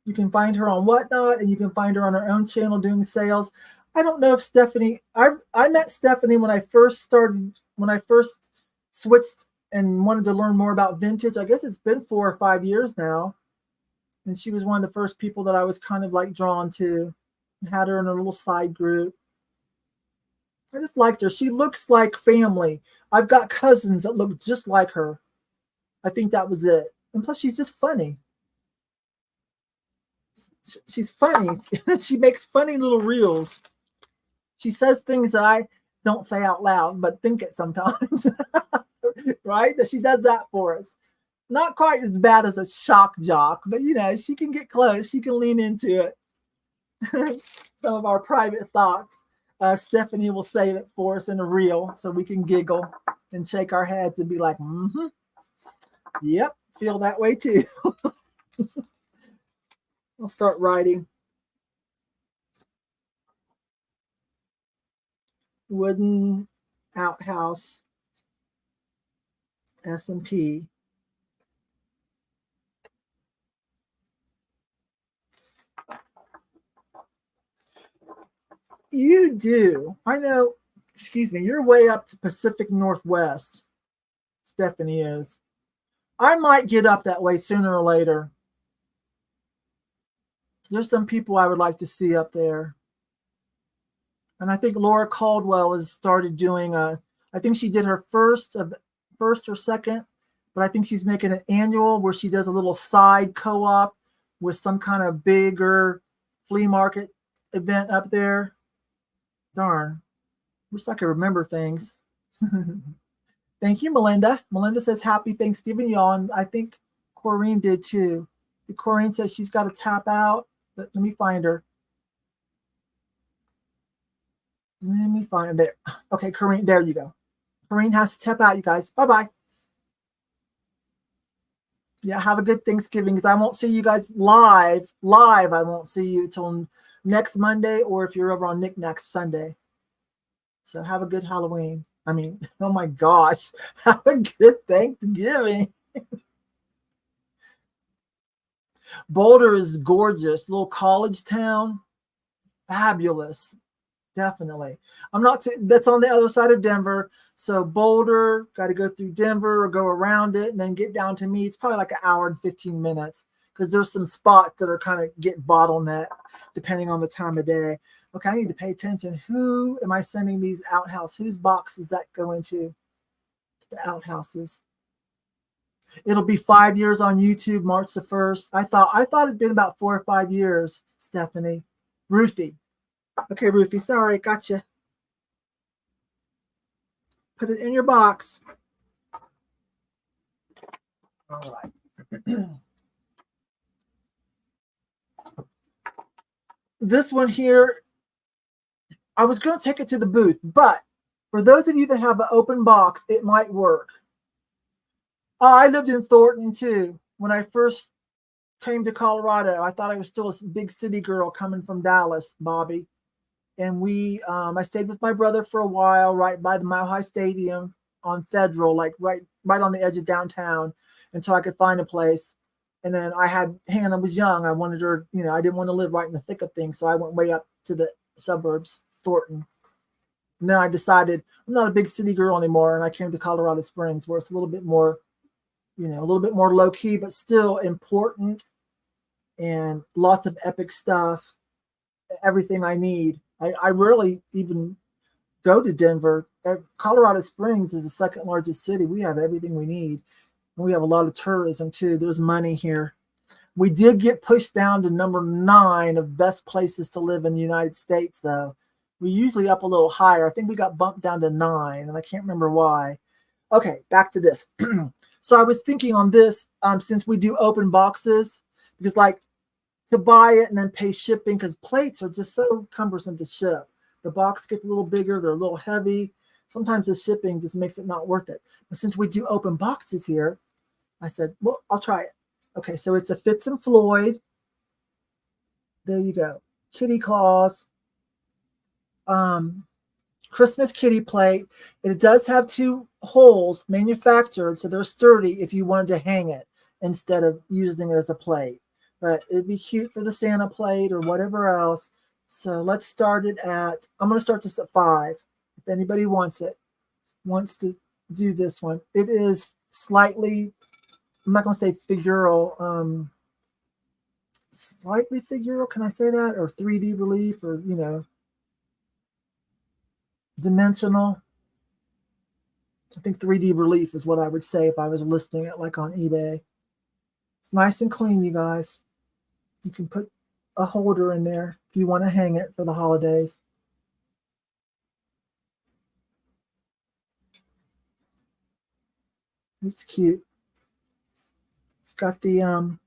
You can find her on Whatnot, and you can find her on her own channel doing sales. I don't know if Stephanie, I met Stephanie when I first switched and wanted to learn more about vintage. I guess it's been 4 or 5 years now. And she was one of the first people that I was kind of like drawn to. Had her in a little side group. I just liked her. She looks like family. I've got cousins that look just like her. I think that was it. And plus, she's just funny. She's funny. She makes funny little reels. She says things that Don't say out loud, but think it sometimes. Right? That she does that for us. Not quite as bad as a shock jock, but you know, she can get close. She can lean into it. Some of our private thoughts. Stephanie will say it for us in a reel so we can giggle and shake our heads and be like, mm-hmm, yep, feel that way too. I'll start writing. Wooden outhouse, S&P. You do. I know, excuse me, you're way up to Pacific Northwest. Stephanie is. I might get up that way sooner or later. There's some people I would like to see up there. And I think Laura Caldwell has started doing I think she did her first or second, but I think she's making an annual where she does a little side co-op with some kind of bigger flea market event up there. Darn. Wish I could remember things. Thank you, Melinda. Melinda says happy Thanksgiving, y'all. And I think Corrine did too. Corrine says she's got to tap out. Let me find her. Let me find there. Okay, Corrine, there you go. Corrine has to tap out, you guys. Bye-bye. Yeah, have a good Thanksgiving, because I won't see you guys live. I won't see you till next Monday, or if you're over on NikNax Sunday. So have a good Halloween. I mean, oh my gosh. Have a good Thanksgiving. Boulder is gorgeous. Little college town. Fabulous. Definitely. I'm not, that's on the other side of Denver. So Boulder, got to go through Denver or go around it and then get down to me. It's probably like an hour and 15 minutes because there's some spots that are kind of get bottlenecked depending on the time of day. Okay, I need to pay attention. Who am I sending these outhouse? Whose box does that go into? The outhouses. It'll be 5 years on YouTube, March the 1st. I thought it'd been about 4 or 5 years, Stephanie. Ruthie. Okay, Ruthie, sorry, gotcha. Put it in your box. All right. This one here, I was going to take it to the booth, but for those of you that have an open box, it might work. I lived in Thornton too. When I first came to Colorado, I thought I was still a big city girl coming from Dallas, Bobby. And I stayed with my brother for a while, right by the Mile High Stadium on Federal, like right on the edge of downtown, until I could find a place. And then Hannah was young. I wanted her, I didn't want to live right in the thick of things. So I went way up to the suburbs, Thornton. And then I decided I'm not a big city girl anymore. And I came to Colorado Springs, where it's a little bit more, a little bit more low key, but still important and lots of epic stuff, everything I need. I rarely even go to Denver. Colorado Springs is the second largest city. We have everything we need. And we have a lot of tourism too. There's money here. We did get pushed down to number 9 of best places to live in the United States, though. We're usually up a little higher. I think we got bumped down to 9, and I can't remember why. Okay, back to this. So I was thinking on this, since we do open boxes, because like, to buy it and then pay shipping, because plates are just so cumbersome to ship. The box gets a little bigger. They're a little heavy. Sometimes the shipping just makes it not worth it. But since we do open boxes here, I said, well, I'll try it. Okay, so it's a Fitz and Floyd. There you go. Kitty claws. Christmas kitty plate. It does have 2 holes manufactured, so they're sturdy if you wanted to hang it instead of using it as a plate. But it'd be cute for the Santa plate or whatever else. So let's start it at, I'm going to start this at 5. If anybody wants to do this one. It is slightly, I'm not going to say figural, slightly figural. Can I say that? Or 3D relief, or, dimensional. I think 3D relief is what I would say if I was listing it like on eBay. It's nice and clean, you guys. You can put a holder in there if you want to hang it for the holidays. It's cute. It's got the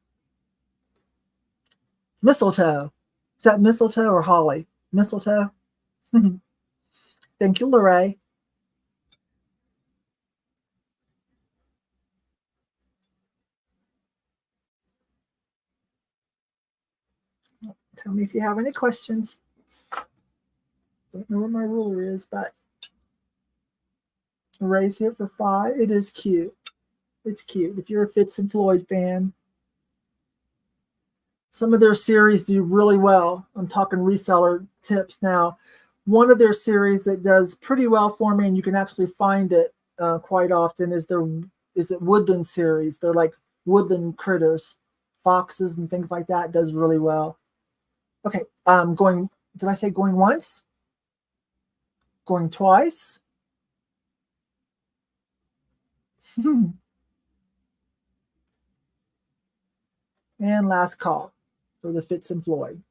mistletoe. Is that mistletoe or holly? Mistletoe. Thank you, Lorraine. Tell me if you have any questions. Don't know where my ruler is, but Ray's here for 5. It is cute. It's cute. If you're a Fitz and Floyd fan, some of their series do really well. I'm talking reseller tips now. One of their series that does pretty well for me, and you can actually find it quite often, is it Woodland series. They're like woodland critters, foxes and things like that. It does really well. Okay, did I say going once? Going twice? And last call for the Fitz and Floyd.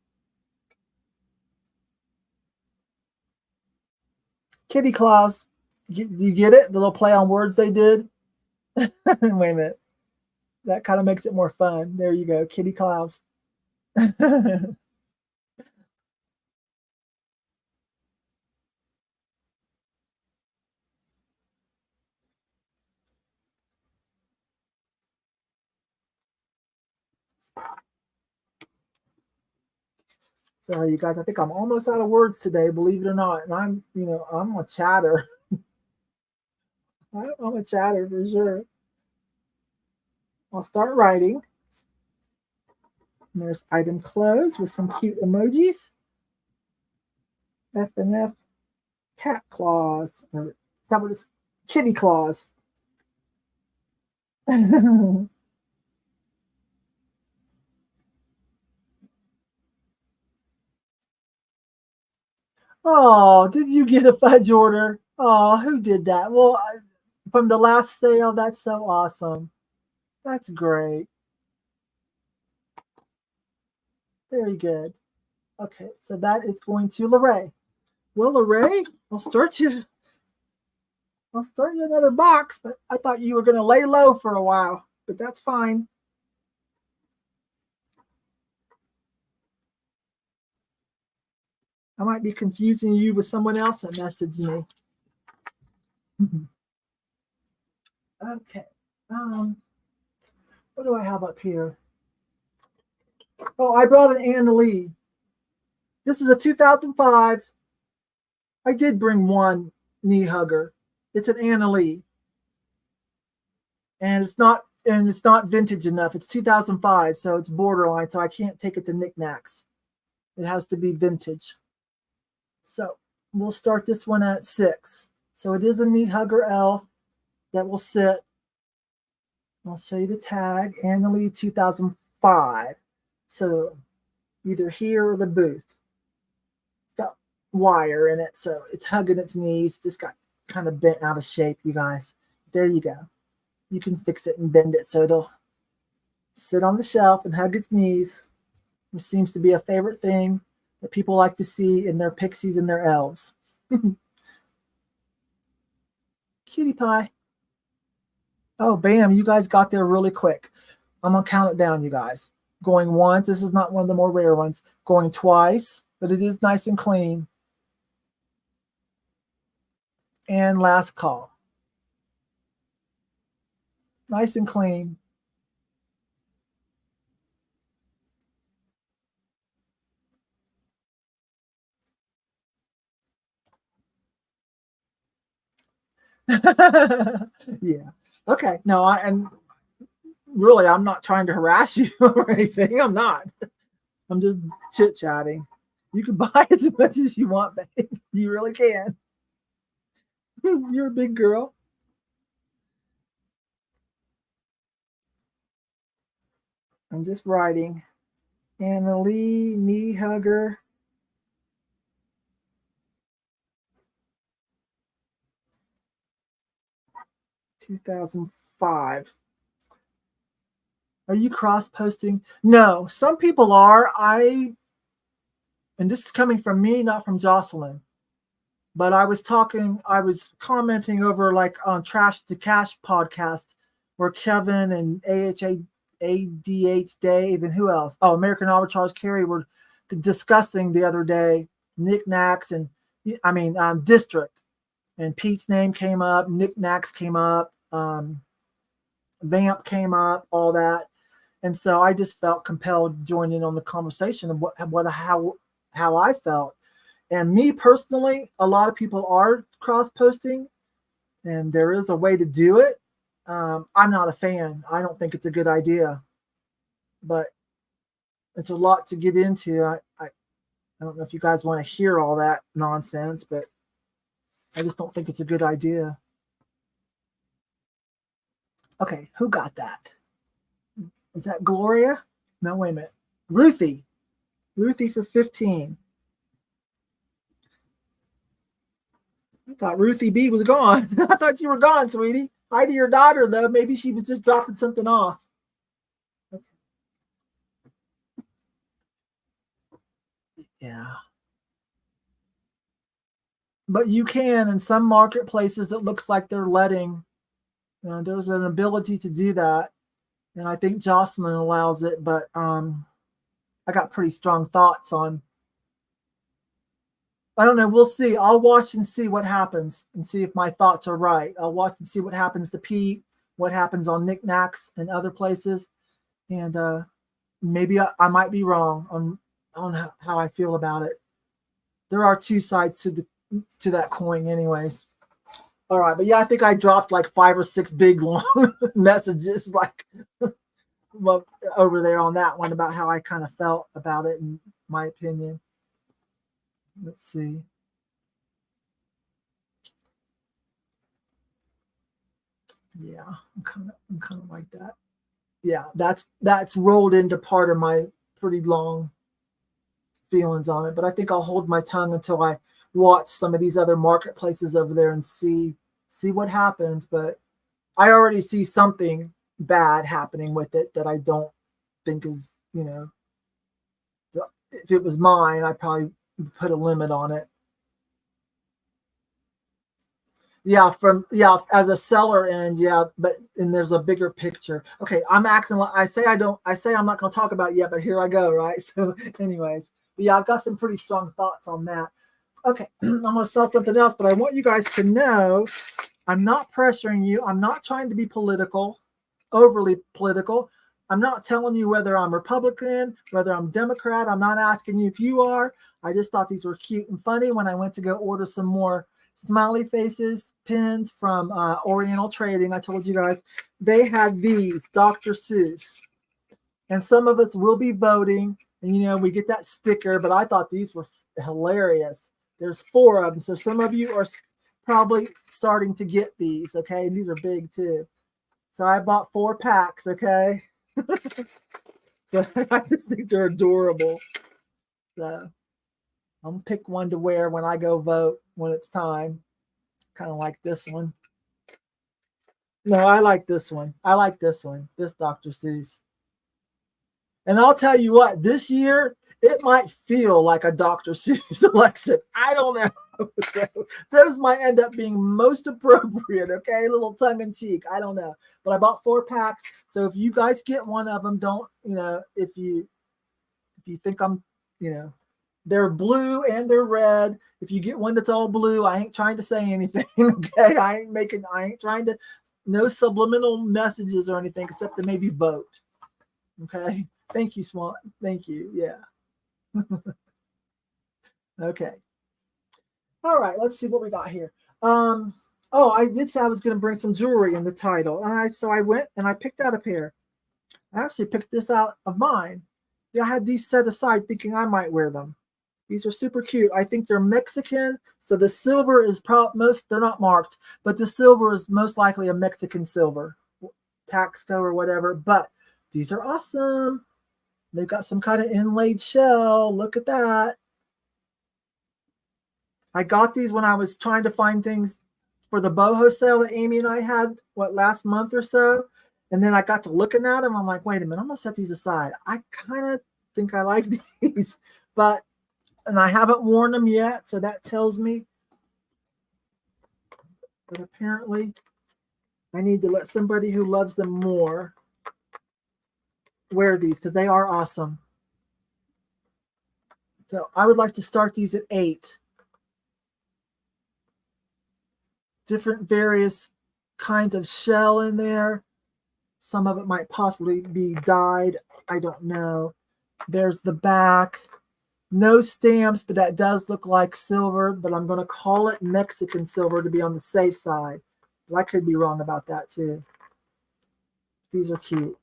Kitty claws. Do you get it? The little play on words they did? Wait a minute. That kind of makes it more fun. There you go. Kitty claws. Sorry, you guys. I think I'm almost out of words today, believe it or not. And I'm a chatter. I'm a chatter for sure. I'll start writing. And there's item closed with some cute emojis. F&F cat claws. Or is that what it's? Kitty claws. Oh, did you get a fudge order? Oh, who did that? Well, from the last sale, that's so awesome. That's great. Very good. Okay, so that is going to Lorraine. Well, Lorraine, I'll start you another box, but I thought you were going to lay low for a while, but that's fine. I might be confusing you with someone else that messaged me. Okay. What do I have up here? Oh, I brought an Anna Lee. This is a 2005. I did bring one knee hugger. It's an Anna Lee. And it's not vintage enough. It's 2005, so it's borderline, so I can't take it to NikNax. It has to be vintage. So we'll start this one at 6. So it is a knee hugger elf that will sit. I'll show you the tag, Anna Lee 2005. So either here or the booth. It's got wire in it, so it's hugging its knees. Just got kind of bent out of shape, you guys. There you go. You can fix it and bend it so it'll sit on the shelf and hug its knees, which seems to be a favorite thing that people like to see in their pixies and their elves. Cutie pie. Oh, bam, you guys got there really quick. I'm going to count it down, you guys. Going once, this is not one of the more rare ones. Going twice, but it is nice and clean. And last call. Nice and clean. Yeah. Okay. No, and really, I'm not trying to harass you or anything. I'm not. I'm just chit-chatting. You can buy as much as you want, babe. You really can. You're a big girl. I'm just writing. Anna Lee, knee hugger. $2005. Are you cross-posting? No, some people are. And this is coming from me, not from Jocelyn. But I was commenting over like on Trash to Cash podcast where Kevin and ADH Dave and who else? Oh, American Arbitrage Carrie were discussing the other day NikNax and District, and Pete's name came up, NikNax came up, Vamp came up, all that, and so I just felt compelled to join in on the conversation of how I felt. And me personally, a lot of people are cross posting, and there is a way to do it. I'm not a fan. I don't think it's a good idea, but it's a lot to get into. I don't know if you guys want to hear all that nonsense, but I just don't think it's a good idea. Okay, who got that? Is that Gloria? No, wait a minute. Ruthie. Ruthie for 15. I thought Ruthie B was gone. I thought you were gone, sweetie. Hi to your daughter, though. Maybe she was just dropping something off. Okay. Yeah. But you can, in some marketplaces, it looks like they're letting, there's an ability to do that. And I think Jocelyn allows it, but I got pretty strong thoughts on, I don't know. We'll see. I'll watch and see what happens and see if my thoughts are right. I'll watch and see what happens to Pete, what happens on NikNax and other places. And maybe I might be wrong on how I feel about it. There are two sides to that coin anyways. All right. But yeah, I think I dropped like 5 or 6 big long messages like over there on that one about how I kind of felt about it in my opinion. Let's see. Yeah, I'm kind of like that. Yeah, that's rolled into part of my pretty long feelings on it. But I think I'll hold my tongue until I watch some of these other marketplaces over there and see what happens. But I already see something bad happening with it that I don't think is, if it was mine, I probably put a limit on it. Yeah, as a seller end, and there's a bigger picture. Okay, I'm acting like I say I'm not going to talk about it yet, but here I go, right? So anyways, but yeah, I've got some pretty strong thoughts on that. Okay, I'm going to sell something else, but I want you guys to know I'm not pressuring you. I'm not trying to be overly political. I'm not telling you whether I'm Republican, whether I'm Democrat. I'm not asking you if you are. I just thought these were cute and funny when I went to go order some more smiley faces pins from Oriental Trading. I told you guys they had these Dr. Seuss, and some of us will be voting, and we get that sticker. But I thought these were hilarious. There's 4 of them, so some of you are probably starting to get these. Okay, and these are big too. So I bought 4 packs. Okay. But I just think they're adorable. So I'm gonna pick one to wear when I go vote when it's time. Kind of like this one. No, I like this one. I like this one. This Dr. Seuss. And I'll tell you what, this year it might feel like a Dr. Seuss election. I don't know. So those might end up being most appropriate. Okay, a little tongue in cheek. I don't know, but I bought 4 packs. So if you guys get one of them, don't if you think I'm they're blue and they're red. If you get one that's all blue, I ain't trying to say anything. Okay, I ain't trying to no subliminal messages or anything except to maybe vote. Okay. Thank you, Swan. Thank you. Yeah. Okay. All right. Let's see what we got here. Oh, I did say I was going to bring some jewelry in the title. So I went and I picked out a pair. I actually picked this out of mine. Yeah, I had these set aside thinking I might wear them. These are super cute. I think they're Mexican. So the silver is they're not marked, but the silver is most likely a Mexican silver, Taxco or whatever. But these are awesome. They've got some kind of inlaid shell. Look at that. I got these when I was trying to find things for the boho sale that Amy and I had, last month or so. And then I got to looking at them. I'm like, wait a minute, I'm going to set these aside. I kind of think I like these, and I haven't worn them yet. So that tells me. But apparently I need to let somebody who loves them more wear these because they are awesome. So I would like to start these at 8. Different various kinds of shell in there. Some of it might possibly be dyed. I don't know. There's the back. No stamps, but that does look like silver, but I'm going to call it Mexican silver to be on the safe side. But I could be wrong about that too. These are cute.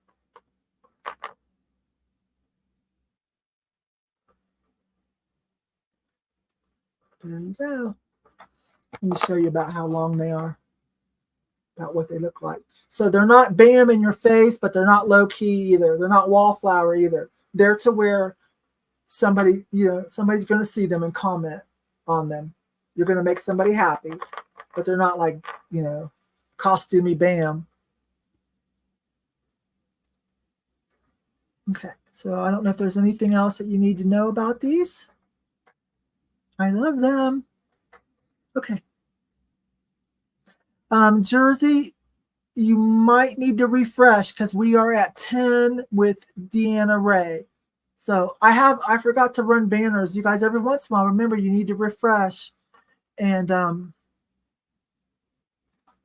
There you go. Let me show you about how long they are, about what they look like. So they're not bam in your face, but they're not low key either. They're not wallflower either. They're to where somebody, somebody's going to see them and comment on them. You're going to make somebody happy, but they're not like, costumey bam. Okay, so I don't know if there's anything else that you need to know about these. I love them. Okay. Jersey, you might need to refresh because we are at 10 with Deanna Ray. So I forgot to run banners. You guys, every once in a while, remember you need to refresh, and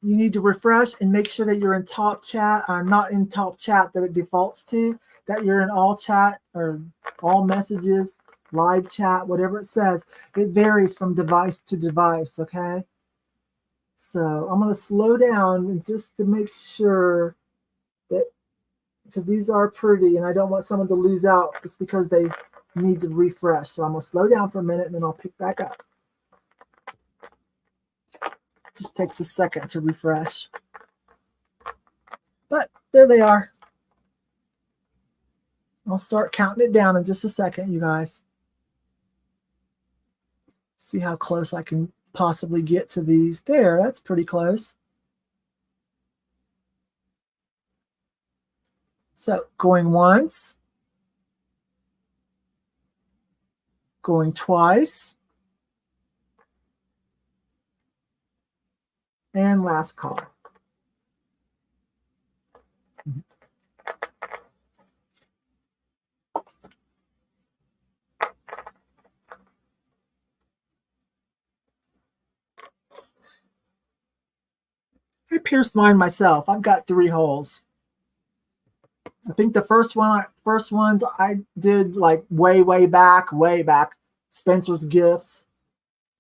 you need to refresh and make sure that you're in top chat, or not in top chat that it defaults to, that you're in all chat or all messages, live chat, whatever it says. It varies from device to device, okay? So I'm going to slow down just to make sure that, because these are pretty and I don't want someone to lose out just because they need to refresh. So I'm going to slow down for a minute and then I'll pick back up. It just takes a second to refresh. But there they are. I'll start counting it down in just a second, you guys. See how close I can possibly get to these. There, that's pretty close. So going once, going twice, and last call. I pierced mine myself. I've got 3 holes. I think the first ones I did like way back, Spencer's Gifts.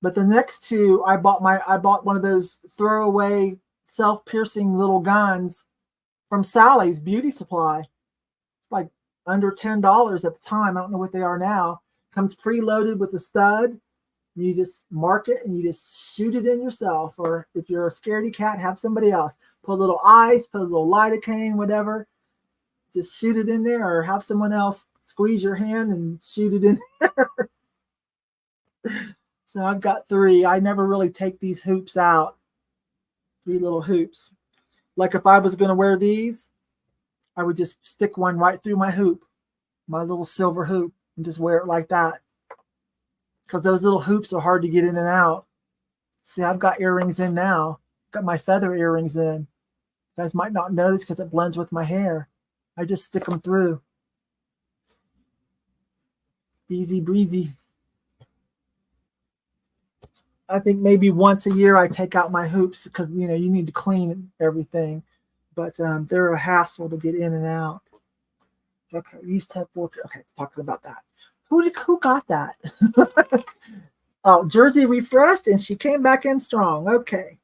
But the next 2, I bought one of those throwaway self-piercing little guns from Sally's Beauty Supply. It's like under $10 at the time. I don't know what they are now. Comes preloaded with a stud. You just mark it and you just shoot it in yourself. Or if you're a scaredy cat, have somebody else. Put a little ice, put a little lidocaine, whatever. Just shoot it in there, or have someone else squeeze your hand and shoot it in there. So I've got 3. I never really take these hoops out. 3 little hoops. Like if I was going to wear these, I would just stick one right through my hoop, my little silver hoop, and just wear it like that. Because those little hoops are hard to get in and out. See, I've got earrings in now. Got my feather earrings in. You guys might not notice because it blends with my hair. I just stick them through. Easy breezy. I think maybe once a year I take out my hoops because, you need to clean everything. But they're a hassle to get in and out. Okay, we used to have 4. Okay, talking about that. Who got that? Oh, Jersey refreshed and she came back in strong. Okay,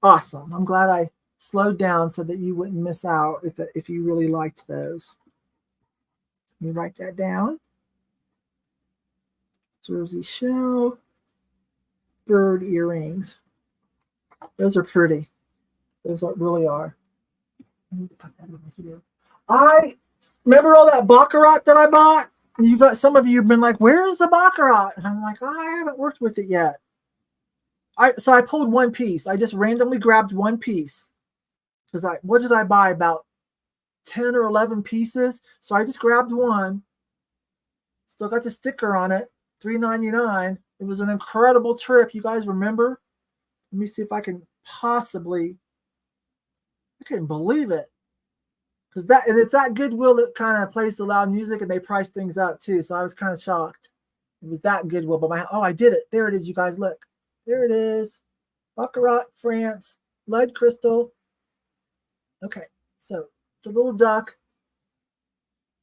awesome. I'm glad I slowed down so that you wouldn't miss out if you really liked those. Let me write that down. Jersey shell, bird earrings. Those are pretty. Those really are. I need to put that over here. I remember all that baccarat that I bought. Some of you have been like, "Where's the baccarat?" And I'm like, "Oh, I haven't worked with it yet." So I pulled one piece. I just randomly grabbed one piece because what did I buy? About 10 or 11 pieces. So I just grabbed one. Still got the sticker on it. $3.99. It was an incredible trip. You guys remember? Let me see if I can possibly I couldn't believe it. Because it's that Goodwill that kind of plays the loud music and they price things up too. So I was kind of shocked. It was that Goodwill. But I did it. There it is, you guys. Look. There it is. Baccarat, France, lead crystal. Okay, so the little duck.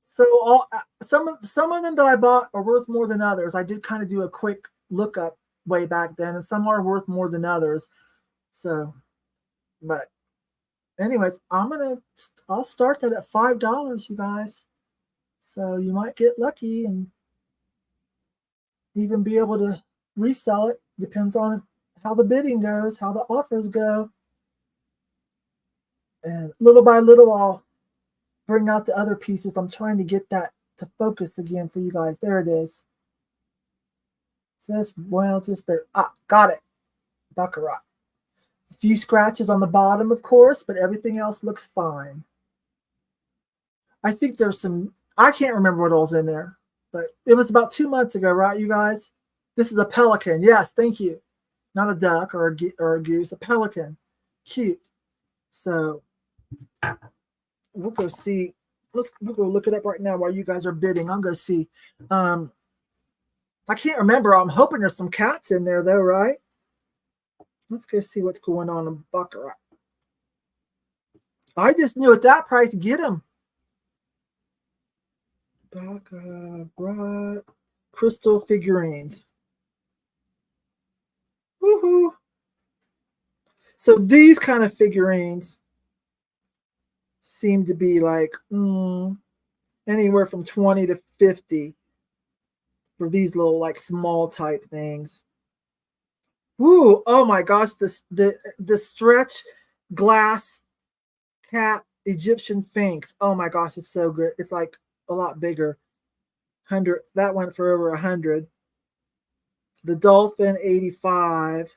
So some of them that I bought are worth more than others. I did kind of do a quick lookup way back then, and some are worth more than others. So, but anyways, I'll start that at $5, you guys. So you might get lucky and even be able to resell it. Depends on how the bidding goes, how the offers go. And little by little, I'll bring out the other pieces. I'm trying to get that to focus again for you guys. There it is. Just barely. Got it. Baccarat. A few scratches on the bottom, of course, but everything else looks fine. I think there's some, I can't remember what all's in there, but it was about 2 months ago, right, you guys? This is a pelican. Yes, thank you. Not a duck or a goose, a pelican. Cute. So we'll go see. We'll go look it up right now while you guys are bidding. I'll go see. I can't remember. I'm hoping there's some cats in there though, right? Let's go see what's going on in Baccarat. I just knew at that price, get them. Baccarat crystal figurines. Woohoo! So these kind of figurines seem to be like anywhere from 20 to 50 for these little like small type things. Woo! Oh my gosh, the stretch glass cat Egyptian Sphinx. Oh my gosh, it's so good. It's like a lot bigger. 100. That went for over 100. The dolphin 85.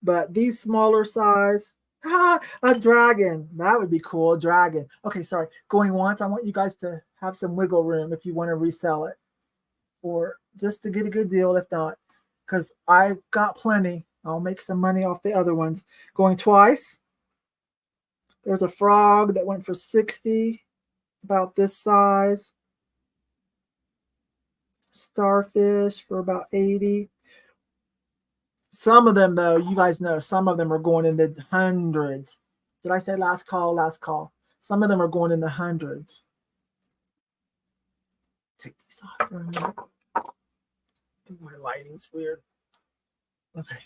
But these smaller size, a dragon. That would be cool, a dragon. Okay, sorry. Going once, I want you guys to have some wiggle room if you want to resell it. Or just to get a good deal, if not. Because I've got plenty. I'll make some money off the other ones. Going twice. There's a frog that went for 60. About this size. Starfish for about 80. Some of them, though, you guys know, some of them are going in the hundreds. Did I say last call? Last call. Some of them are going in the hundreds. Take these off for a minute. The lighting's weird. Okay.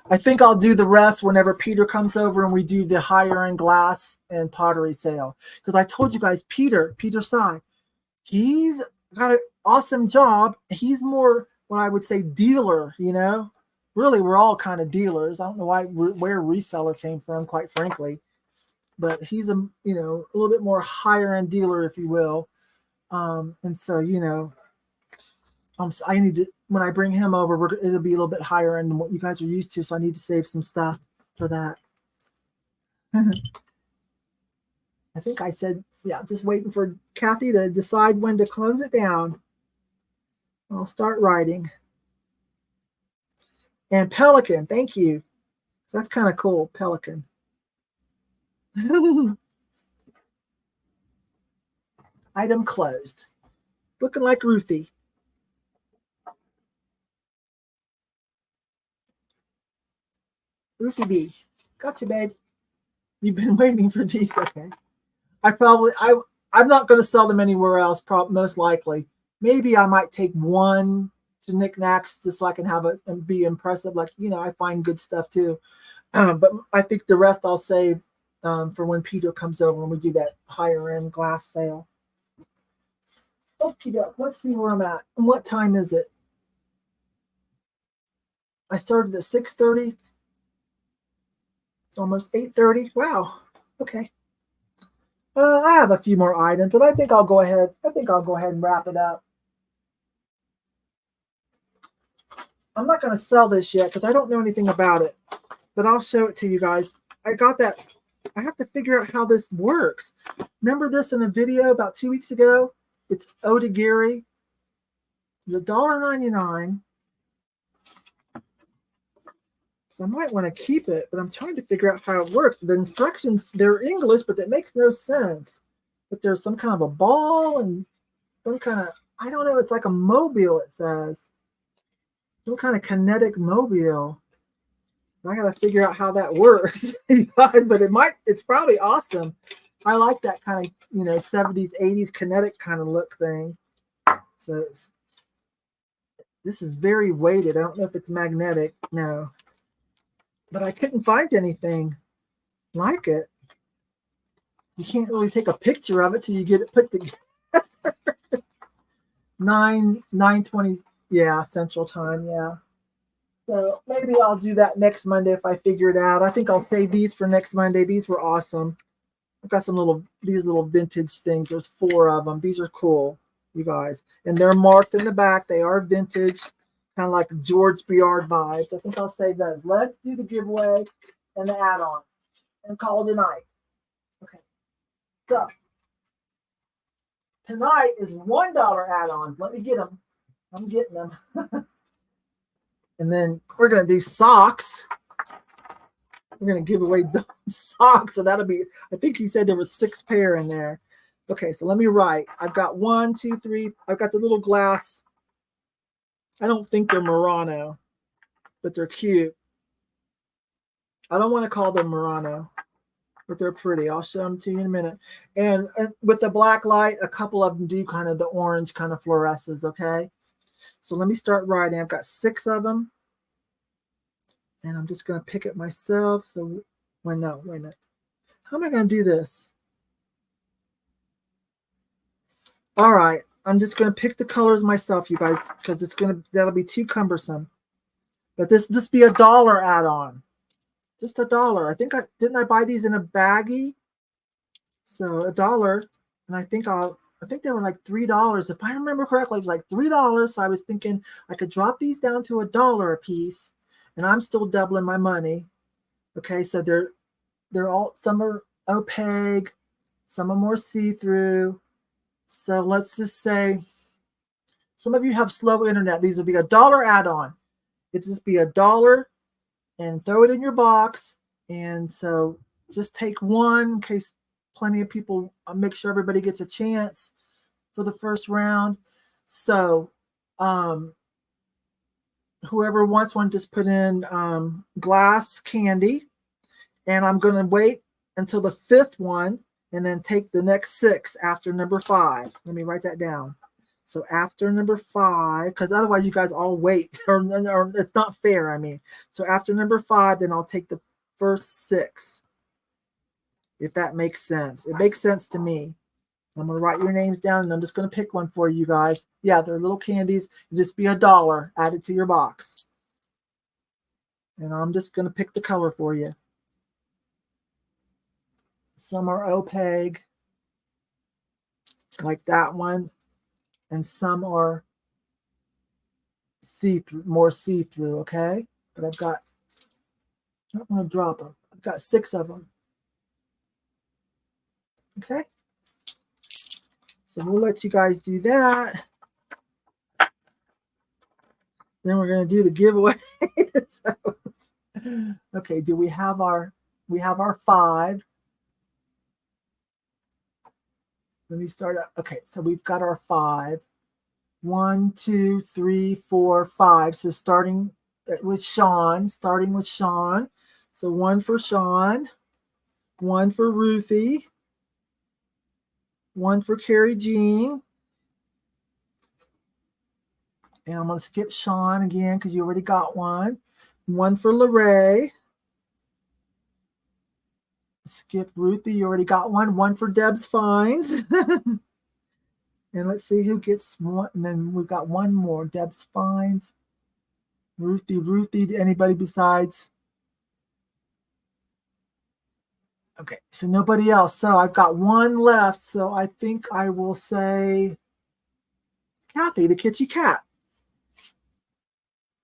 I think I'll do the rest whenever Peter comes over and we do the higher end glass and pottery sale. Because I told you guys, Peter Sy, he's got an awesome job. He's more what I would say dealer, you know. Really, we're all kind of dealers. I don't know where reseller came from, quite frankly. But he's a little bit more higher end dealer, if you will. And so, I need to, when I bring him over, it'll be a little bit higher end than what you guys are used to. So I need to save some stuff for that. I think I said, yeah, just waiting for Kathy to decide when to close it down. I'll start writing. And pelican, thank you. So that's kind of cool, pelican. Item closed. Looking like Ruthie. Ruthie B. Gotcha, babe. You've been waiting for these. Okay. I'm not going to sell them anywhere else, most likely. Maybe I might take one to NikNax just so I can have it and be impressive. Like, I find good stuff too. But I think the rest I'll save for when Peter comes over and we do that higher end glass sale. Okay, let's see where I'm at. And what time is it? I started at 6:30. It's almost 8:30. Wow. Okay. I have a few more items, but I think I'll go ahead. And wrap it up. I'm not going to sell this yet because I don't know anything about it, but I'll show it to you guys. I got that. I have to figure out how this works. Remember this in a video about 2 weeks ago? It's Odagiri. It's $1.99. So I might want to keep it, but I'm trying to figure out how it works. The instructions, they're English, but that makes no sense. But there's some kind of a ball and some kind of, I don't know, it's like a mobile, it says. Some kind of kinetic mobile. I got to figure out how that works. But it's probably awesome. I like that kind of, 70s, 80s kinetic kind of look thing. So this is very weighted. I don't know if it's magnetic. No. But I couldn't find anything like it. You can't really take a picture of it till you get it put together. 9:20, yeah, Central Time, yeah. So maybe I'll do that next Monday if I figure it out. I think I'll save these for next Monday. These were awesome. I've got these little vintage things. There's 4 of them. These are cool, you guys. And they're marked in the back. They are vintage, kind of like George Briard vibes. I think I'll save those. Let's do the giveaway and the add-on and call it a night. Okay. So tonight is $1 add-ons. Let me get them. I'm getting them. And then we're going to do socks. We're going to give away socks. So that'll be, I think he said there was 6 pair in there. Okay, so let me write. I've got 1, 2, 3. I've got the little glass. I don't think they're Murano, but they're cute. I don't want to call them Murano, but they're pretty. I'll show them to you in a minute. And with the black light, a couple of them do kind of the orange kind of fluoresces, okay? So let me start writing. I've got 6 of them. And I'm just going to pick it myself. So, wait a minute. How am I going to do this? All right. I'm just going to pick the colors myself, you guys, because that'll be too cumbersome. But this just be $1 add-on. Just $1. I think didn't I buy these in a baggie? So $1. And I think they were like $3. If I remember correctly, it was like $3. So I was thinking I could drop these down to $1 a piece, and I'm still doubling my money. Okay, so they're all, some are opaque, some are more see-through. So let's just say some of you have slow internet. These will be $1 add-on. It'll just be $1 and throw it in your box. And so just take one in case plenty of people, make sure everybody gets a chance for the first round. So whoever wants one, just put in glass candy. And I'm going to wait until the 5th one and then take the next 6 after number 5. Let me write that down. So after number 5, because otherwise you guys all wait, or it's not fair, I mean. So after number 5, then I'll take the first 6. If that makes sense. It makes sense to me. I'm going to write your names down, and I'm just going to pick one for you guys. Yeah, they're little candies. It'll just be $1 added to your box. And I'm just going to pick the color for you. Some are opaque, like that one. And some are see-through, more see-through, okay? But I don't want to drop them. I've got 6 of them. Okay? So we'll let you guys do that. Then we're going to do the giveaway. So, okay, we have our 5. Let me start up. Okay, so we've got our 5. 1, 2, 3, 4, 5. So starting with Sean. So 1 for Sean, 1 for Ruthie, 1 for Carrie Jean. And I'm going to skip Sean again because you already got one. 1 for Lorraine. Skip Ruthie, you already got one. 1 for Deb's Finds. And let's see who gets one. And then we've got one more. Deb's Finds. Ruthie, anybody besides? Okay, so nobody else. So I've got one left. So I think I will say Kathy, the Kitschy Cat.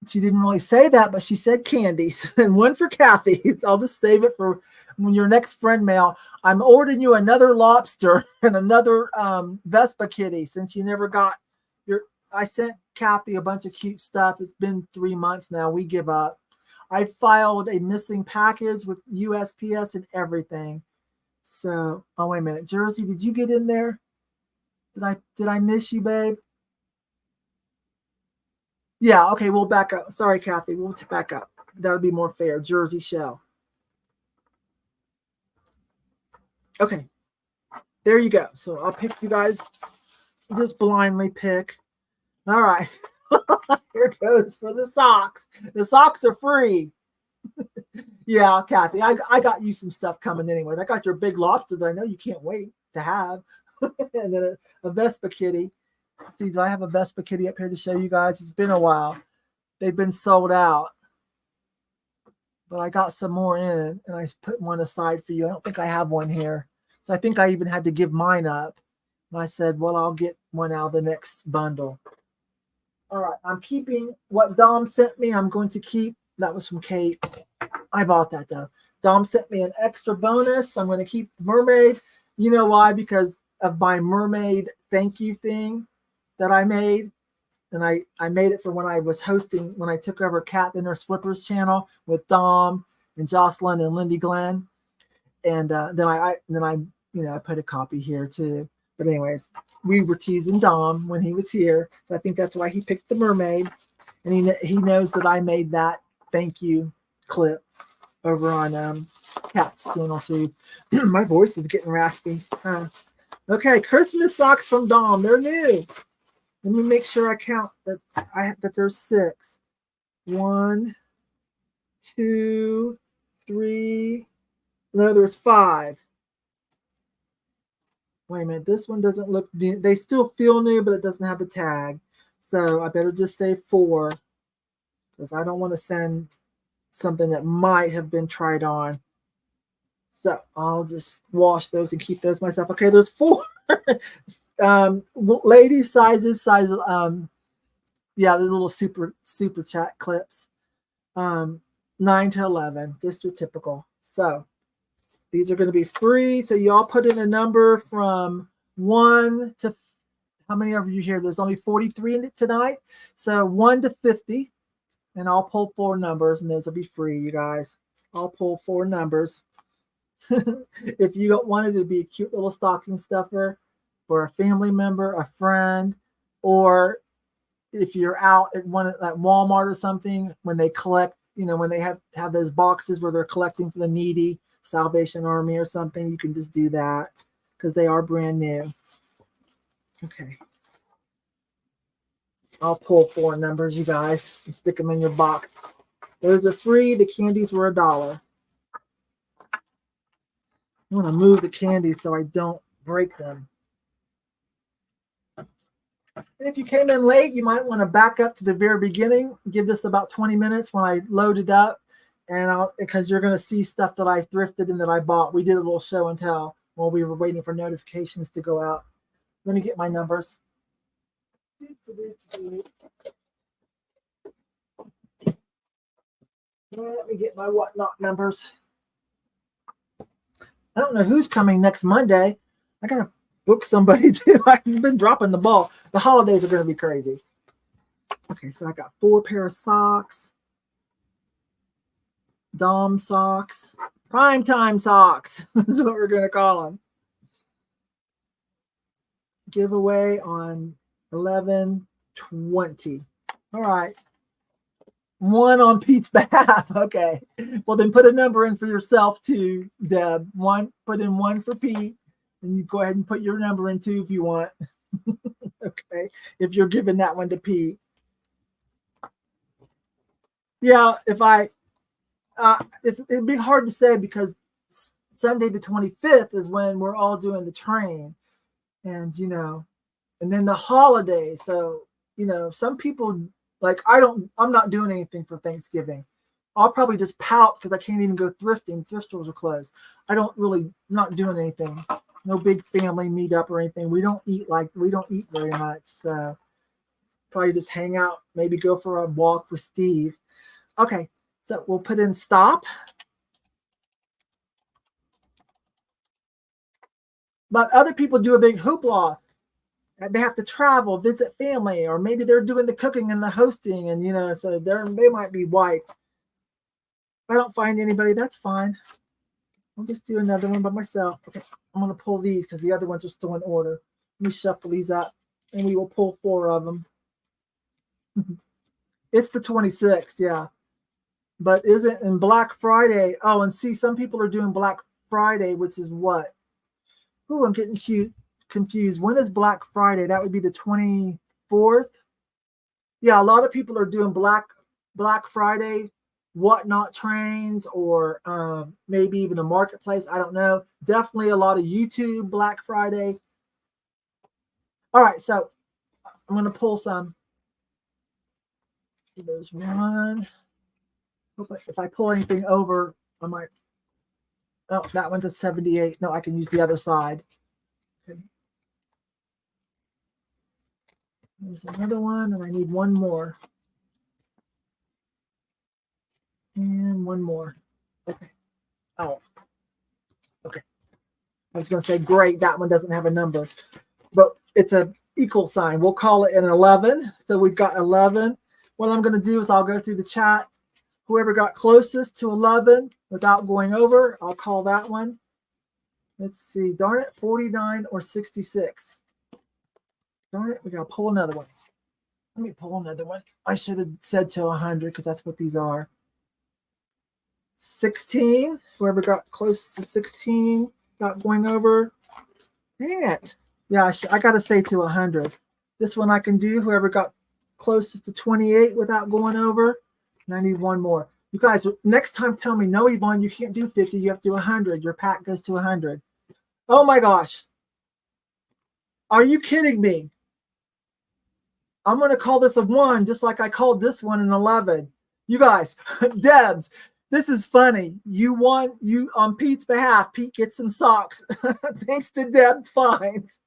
She didn't really say that, but she said candies. And 1 for Kathy. I'll just save it for when your next friend mail. I'm ordering you another lobster and another Vespa kitty since you never got your. I sent Kathy a bunch of cute stuff. It's been 3 months now. We give up. I filed a missing package with USPS and everything. So, oh wait a minute, Jersey, did you get in there? Did I miss you, babe? Yeah, okay, we'll back up. Sorry, Kathy, we'll back up. That'll be more fair. Jersey shell. Okay, there you go. So I'll pick you guys, just blindly pick. All right, here goes for the socks. The socks are free. Yeah, Kathy, I got you some stuff coming anyway. I got your big lobster that I know you can't wait to have. And then a Vespa kitty. Do I have a Vespa kitty up here to show you guys? It's been a while. They've been sold out. But I got some more in, and I put one aside for you. I don't think I have one here. So I think I even had to give mine up. And I said, well, I'll get one out of the next bundle. All right, I'm keeping what Dom sent me. I'm going to keep. That was from Kate. I bought that, though. Dom sent me an extra bonus. I'm going to keep Mermaid. You know why? Because of my mermaid thank you thing that I made. And I made it for when I was hosting, when I took over Cat and Her Flippers channel with Dom and Jocelyn and Lindy Glenn. And then I put a copy here too. But anyways, we were teasing Dom when he was here. So I think that's why he picked the mermaid. And he knows that I made that thank you clip over on Cat's channel too. My voice is getting raspy. Okay, Christmas socks from Dom. They're new. Let me make sure I count that there's 6. 1, 2, 3. No, there's 5. Wait a minute. This one doesn't look new. They still feel new, but it doesn't have the tag. So I better just say 4 because I don't want to send something that might have been tried on. So I'll just wash those and keep those myself. Okay, there's 4. Ladies sizes, yeah, the little super chat clips. 9 to 11, just your typical. So these are going to be free. So y'all put in a number from 1 to, how many of you here? There's only 43 in it tonight. So 1 to 50, and I'll pull 4 numbers, and those will be free, you guys. I'll pull 4 numbers. If you don't want it to be a cute little stocking stuffer for a family member, a friend, or if you're out at Walmart or something, when they collect, when they have those boxes where they're collecting for the needy, Salvation Army or something, you can just do that because they are brand new. Okay. I'll pull 4 numbers, you guys, and stick them in your box. Those are free. The candies were $1. I want to move the candies so I don't break them. And if you came in late, you might want to back up to the very beginning. Give this about 20 minutes when I load it up, and because you're going to see stuff that I thrifted and that I bought. We did a little show and tell while we were waiting for notifications to go out. Let me get my numbers. Let me get my whatnot numbers. I don't know who's coming next Monday. I gotta book somebody too. I've been dropping the ball. The holidays are going to be crazy. Okay, so I got 4 pair of socks. Dom socks. Primetime socks. That's what we're going to call them. Giveaway on 11/20. All right. 1 on Pete's behalf. Okay. Well, then put a number in for yourself too, Deb. Put in 1 for Pete. And you go ahead and put your number in too if you want. Okay. If you're giving that one to Pete. Yeah, if it'd be hard to say because Sunday the 25th is when we're all doing the train. And, and then the holidays. So, some people, like, I'm not doing anything for Thanksgiving. I'll probably just pout because I can't even go thrifting. Thrift stores are closed. Not doing anything. No big family meetup or anything. We don't eat very much. So probably just hang out, maybe go for a walk with Steve. Okay, so we'll put in stop. But other people do a big hoopla. They have to travel, visit family, or maybe they're doing the cooking and the hosting, and so they might be wiped. I don't find anybody, that's fine. I'll just do another one by myself. Okay, I'm going to pull these because the other ones are still in order. Let me shuffle these up, and we will pull 4 of them. It's the 26th, yeah. But isn't in Black Friday? Oh, and see, some people are doing Black Friday, which is what? Oh, I'm getting confused. When is Black Friday? That would be the 24th. Yeah, a lot of people are doing Black Friday whatnot trains, or maybe even a marketplace. I don't know. Definitely a lot of YouTube Black Friday. All right, so I'm going to pull some. There's one. If I pull anything over, I might. Oh, that one's a 78. No, I can use the other side. Okay. There's another one, and I need one more. And one more. Okay. Oh. Okay. I was going to say, great, that one doesn't have a number. But it's a equal sign. We'll call it an 11. So we've got 11. What I'm going to do is I'll go through the chat. Whoever got closest to 11 without going over, I'll call that one. Let's see. Darn it, 49 or 66. Darn it, we got to pull another one. Let me pull another one. I should have said to 100 because that's what these are. 16. Whoever got closest to 16 without going over. Dang it. Yeah, I got to say to 100. This one I can do. Whoever got closest to 28 without going over. And I need one more. You guys, next time tell me, no, Yvonne, you can't do 50. You have to do 100. Your pack goes to 100. Oh, my gosh. Are you kidding me? I'm going to call this a 1, just like I called this one an 11. You guys, Debs, this is funny. You on Pete's behalf, Pete gets some socks. Thanks to Deb's finds.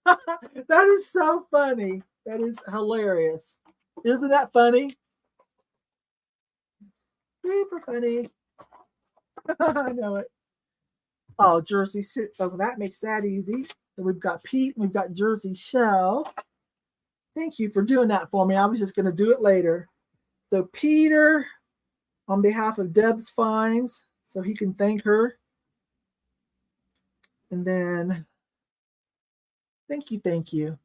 That is so funny. That is hilarious. Isn't that funny? Super funny. I know it. Oh, Jersey. Oh, that makes that easy. So we've got Pete. We've got Jersey Shell. Thank you for doing that for me. I was just going to do it later. So Peter, on behalf of Deb's Finds, so he can thank her. And then, thank you.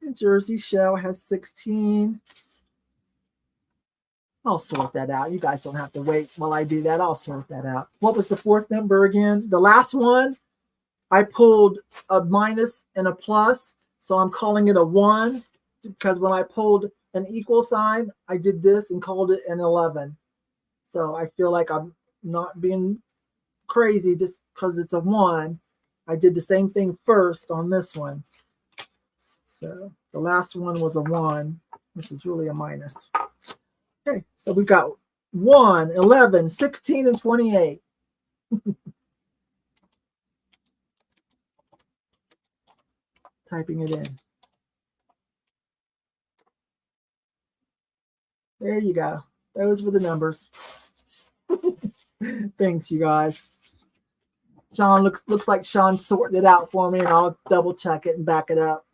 And Jersey Shell has 16. I'll sort that out. You guys don't have to wait while I do that. I'll sort that out. What was the 4th number again? The last one, I pulled a minus and a plus. So I'm calling it a 1 because when I pulled an equal sign, I did this and called it an 11. So I feel like I'm not being crazy just because it's a 1. I did the same thing first on this one. So the last one was a 1, which is really a minus. Okay, so we got 1, 11, 16, and 28. Typing it in. There you go. Those were the numbers. Thanks, you guys. Sean looks like Sean sorted it out for me, and I'll double check it and back it up.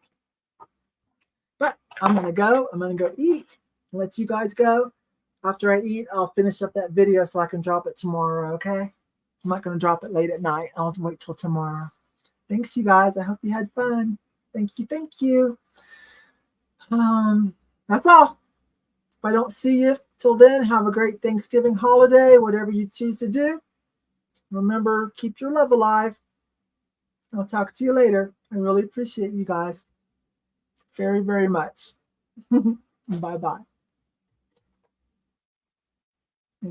But I'm gonna go. I'm gonna go eat. Let you guys go. After I eat, I'll finish up that video so I can drop it tomorrow. Okay? I'm not gonna drop it late at night. I'll wait till tomorrow. Thanks, you guys. I hope you had fun. Thank you. That's all. If I don't see you till then, have a great Thanksgiving holiday, whatever you choose to do. Remember, keep your love alive. I'll talk to you later. I really appreciate you guys very, very much. Bye-bye.